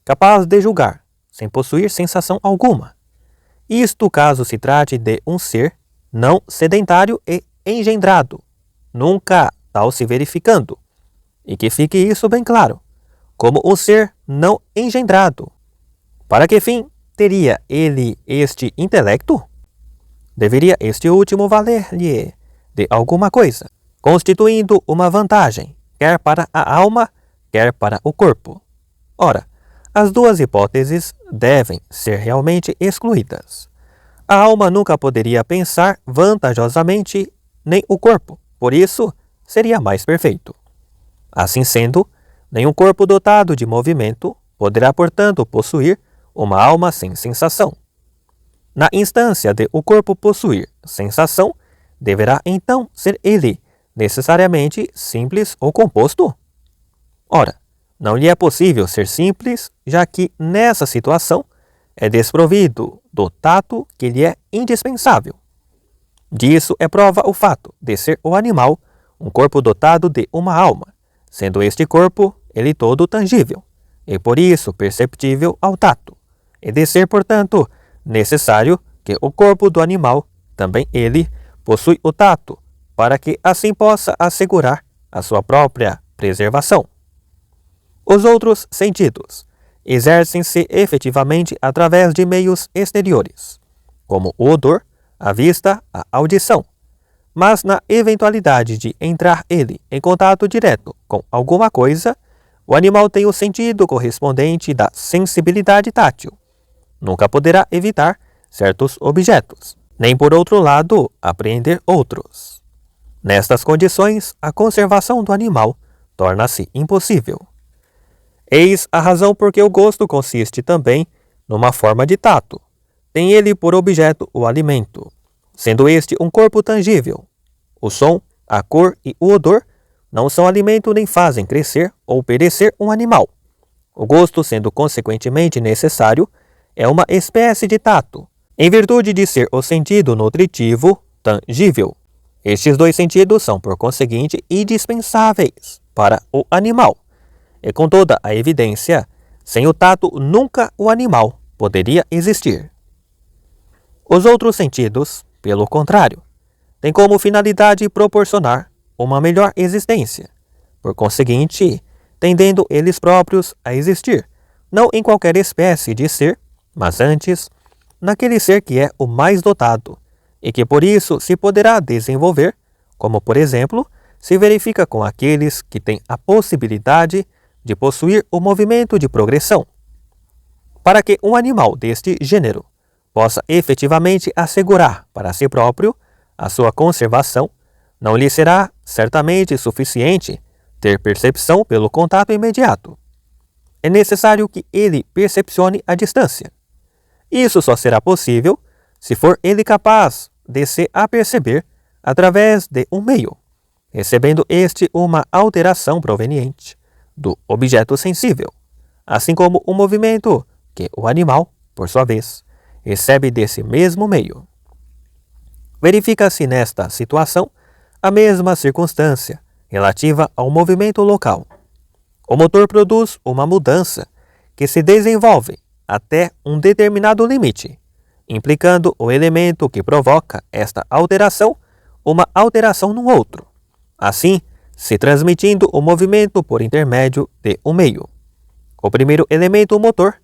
capaz de julgar, sem possuir sensação alguma. Isto caso se trate de um ser não sedentário e engendrado, nunca tal se verificando, e que fique isso bem claro, como um ser não engendrado. Para que fim teria ele este intelecto? Deveria este último valer-lhe de alguma coisa, constituindo uma vantagem, quer para a alma, quer para o corpo. Ora, as duas hipóteses devem ser realmente excluídas. A alma nunca poderia pensar vantajosamente, nem o corpo, por isso seria mais perfeito. Assim sendo, nenhum corpo dotado de movimento poderá, portanto, possuir uma alma sem sensação. Na instância de o corpo possuir sensação, deverá então ser ele necessariamente simples ou composto? Ora, não lhe é possível ser simples, já que nessa situação é desprovido do tato que lhe é indispensável. Disso é prova o fato de ser o animal um corpo dotado de uma alma, sendo este corpo ele todo tangível, e por isso perceptível ao tato, e de ser, portanto, necessário que o corpo do animal, também ele, possui o tato, para que assim possa assegurar a sua própria preservação. Os outros sentidos exercem-se efetivamente através de meios exteriores, como o odor, a vista, a audição. Mas na eventualidade de entrar ele em contato direto com alguma coisa, o animal tem o sentido correspondente da sensibilidade tátil. Nunca poderá evitar certos objetos, nem por outro lado apreender outros. Nestas condições, a conservação do animal torna-se impossível. Eis a razão por que o gosto consiste também numa forma de tato. Tem ele por objeto o alimento, sendo este um corpo tangível. O som, a cor e o odor não são alimento nem fazem crescer ou perecer um animal. O gosto, sendo consequentemente necessário, é uma espécie de tato, em virtude de ser o sentido nutritivo tangível. Estes dois sentidos são, por conseguinte, indispensáveis para o animal. E com toda a evidência, sem o tato nunca o animal poderia existir. Os outros sentidos, pelo contrário, têm como finalidade proporcionar uma melhor existência, por conseguinte, tendendo eles próprios a existir, não em qualquer espécie de ser, mas antes, naquele ser que é o mais dotado e que por isso se poderá desenvolver, como por exemplo, se verifica com aqueles que têm a possibilidade de possuir o movimento de progressão. Para que um animal deste gênero possa efetivamente assegurar para si próprio a sua conservação, não lhe será certamente suficiente ter percepção pelo contato imediato. É necessário que ele percepcione a distância. Isso só será possível se for ele capaz de se aperceber através de um meio, recebendo este uma alteração proveniente do objeto sensível, assim como o movimento que o animal, por sua vez, recebe desse mesmo meio. Verifica-se nesta situação a mesma circunstância relativa ao movimento local. O motor produz uma mudança que se desenvolve até um determinado limite, implicando o elemento que provoca esta alteração uma alteração no outro, assim se transmitindo o movimento por intermédio de um meio. O primeiro elemento, o motor,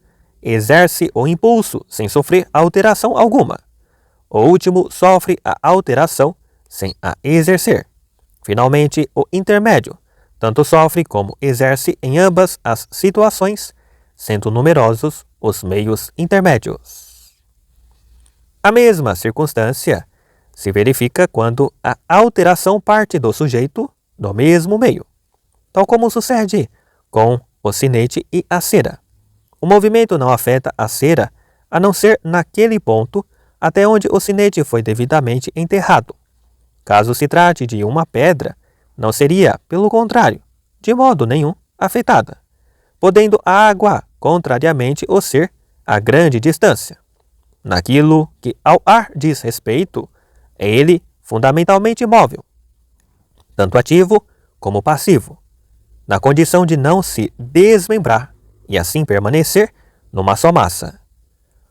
exerce o impulso sem sofrer alteração alguma. O último sofre a alteração sem a exercer. Finalmente, o intermédio tanto sofre como exerce em ambas as situações, sendo numerosos os meios intermédios. A mesma circunstância se verifica quando a alteração parte do sujeito do mesmo meio, tal como sucede com o sinete e a cera. O movimento não afeta a cera a não ser naquele ponto até onde o sinete foi devidamente enterrado. Caso se trate de uma pedra, não seria, pelo contrário, de modo nenhum afetada, podendo a água, contrariamente, o ser a grande distância. Naquilo que ao ar diz respeito, é ele fundamentalmente móvel, tanto ativo como passivo, na condição de não se desmembrar e assim permanecer numa só massa.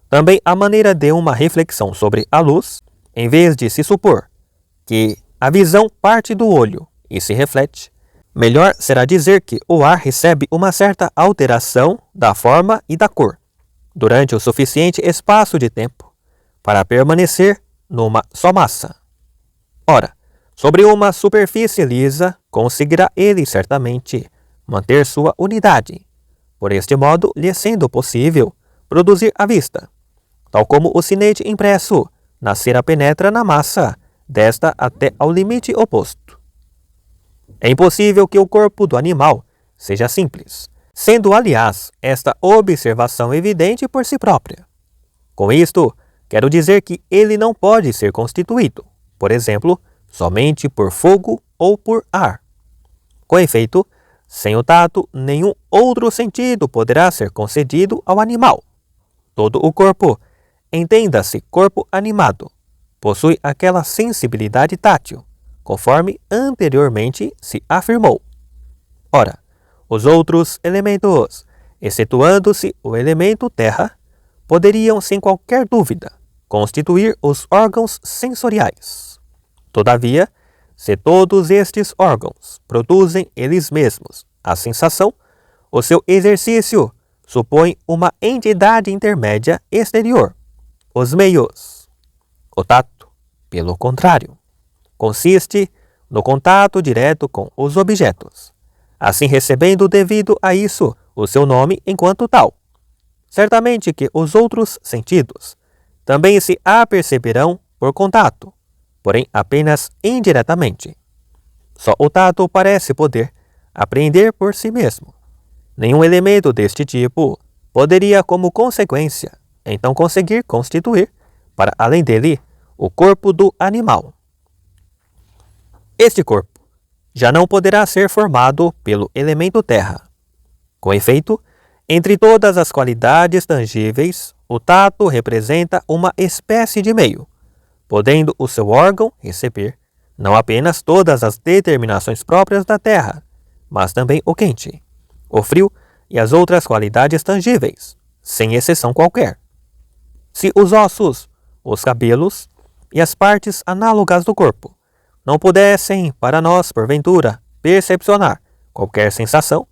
Também a maneira de uma reflexão sobre a luz, em vez de se supor que a visão parte do olho e se reflete, melhor será dizer que o ar recebe uma certa alteração da forma e da cor, durante o suficiente espaço de tempo, para permanecer numa só massa. Ora, sobre uma superfície lisa, conseguirá ele certamente manter sua unidade, por este modo lhe sendo possível produzir a vista, tal como o sinete impresso na cera penetra na massa, desta até ao limite oposto. É impossível que o corpo do animal seja simples, sendo, aliás, esta observação evidente por si própria. Com isto, quero dizer que ele não pode ser constituído, por exemplo, somente por fogo ou por ar. Com efeito, sem o tato, nenhum outro sentido poderá ser concedido ao animal. Todo o corpo, entenda-se corpo animado, possui aquela sensibilidade tátil, conforme anteriormente se afirmou. Ora, os outros elementos, excetuando-se o elemento terra, poderiam, sem qualquer dúvida, constituir os órgãos sensoriais. Todavia, se todos estes órgãos produzem eles mesmos a sensação, o seu exercício supõe uma entidade intermédia exterior. Os meios. O tato, pelo contrário, consiste no contato direto com os objetos, assim recebendo devido a isso o seu nome enquanto tal. Certamente que os outros sentidos também se aperceberão por contato, porém apenas indiretamente. Só o tato parece poder apreender por si mesmo. Nenhum elemento deste tipo poderia, como consequência, então conseguir constituir, para além dele, o corpo do animal. Este corpo já não poderá ser formado pelo elemento terra. Com efeito, entre todas as qualidades tangíveis, o tato representa uma espécie de meio, podendo o seu órgão receber não apenas todas as determinações próprias da terra, mas também o quente, o frio e as outras qualidades tangíveis, sem exceção qualquer. Se os ossos, os cabelos e as partes análogas do corpo não pudessem, para nós, porventura, percepcionar qualquer sensação,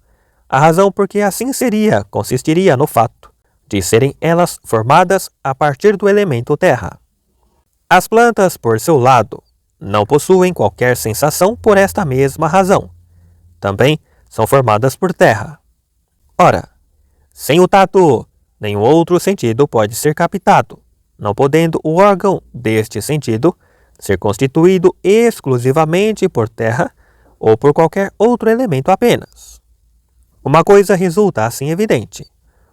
a razão por que assim seria consistiria no fato de serem elas formadas a partir do elemento terra. As plantas, por seu lado, não possuem qualquer sensação por esta mesma razão. Também são formadas por terra. Ora, sem o tato, nenhum outro sentido pode ser captado, não podendo o órgão deste sentido ser constituído exclusivamente por terra ou por qualquer outro elemento apenas. Uma coisa resulta assim evidente: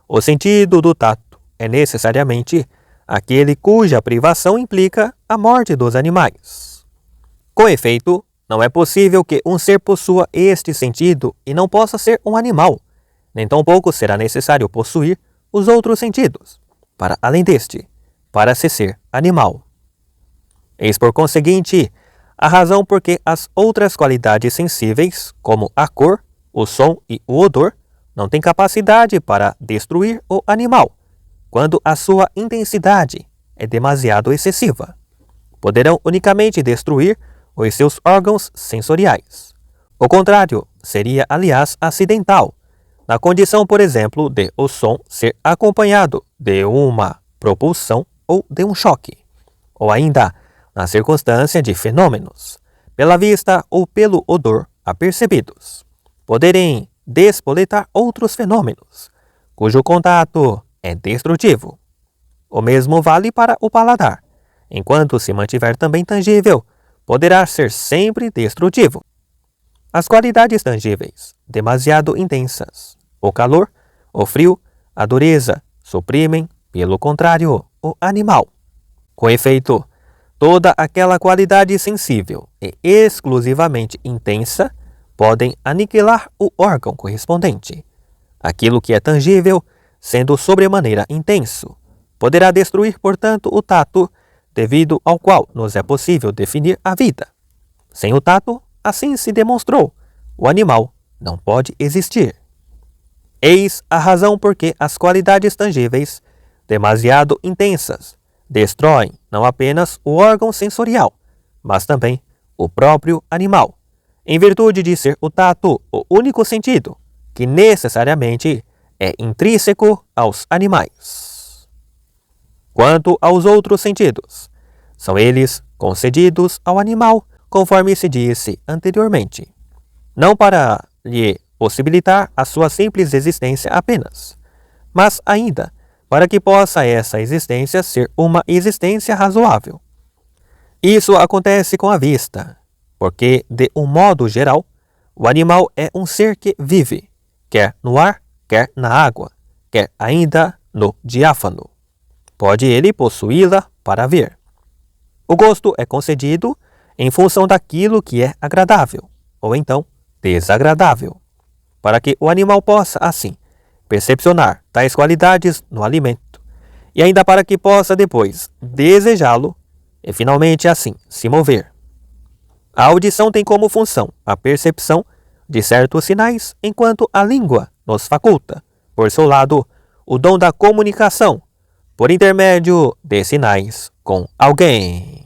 o sentido do tato é necessariamente aquele cuja privação implica a morte dos animais. Com efeito, não é possível que um ser possua este sentido e não possa ser um animal, nem tampouco será necessário possuir os outros sentidos, para além deste, para se ser animal. Eis por conseguinte a razão por que as outras qualidades sensíveis, como a cor, o som e o odor, não têm capacidade para destruir o animal, quando a sua intensidade é demasiado excessiva. Poderão unicamente destruir os seus órgãos sensoriais. O contrário seria, aliás, acidental, na condição, por exemplo, de o som ser acompanhado de uma propulsão ou de um choque, ou ainda na circunstância de fenômenos, pela vista ou pelo odor apercebidos, poderem despoletar outros fenômenos, cujo contato é destrutivo. O mesmo vale para o paladar. Enquanto se mantiver também tangível, poderá ser sempre destrutivo. As qualidades tangíveis, demasiado intensas, o calor, o frio, a dureza, suprimem, pelo contrário, o animal. Com efeito, toda aquela qualidade sensível e exclusivamente intensa podem aniquilar o órgão correspondente. Aquilo que é tangível, sendo sobremaneira intenso, poderá destruir, portanto, o tato, devido ao qual nos é possível definir a vida. Sem o tato, assim se demonstrou, o animal não pode existir. Eis a razão por que as qualidades tangíveis, demasiado intensas, destroem não apenas o órgão sensorial, mas também o próprio animal, em virtude de ser o tato o único sentido que necessariamente é intrínseco aos animais. Quanto aos outros sentidos, são eles concedidos ao animal, conforme se disse anteriormente, não para lhe possibilitar a sua simples existência apenas, mas ainda para que possa essa existência ser uma existência razoável. Isso acontece com a vista, porque, de um modo geral, o animal é um ser que vive, quer no ar, quer na água, quer ainda no diáfano. Pode ele possuí-la para ver. O gosto é concedido em função daquilo que é agradável, ou então desagradável, para que o animal possa, assim, percepcionar tais qualidades no alimento, e ainda para que possa depois desejá-lo e finalmente assim se mover. A audição tem como função a percepção de certos sinais, enquanto a língua nos faculta, por seu lado, o dom da comunicação, por intermédio de sinais com alguém.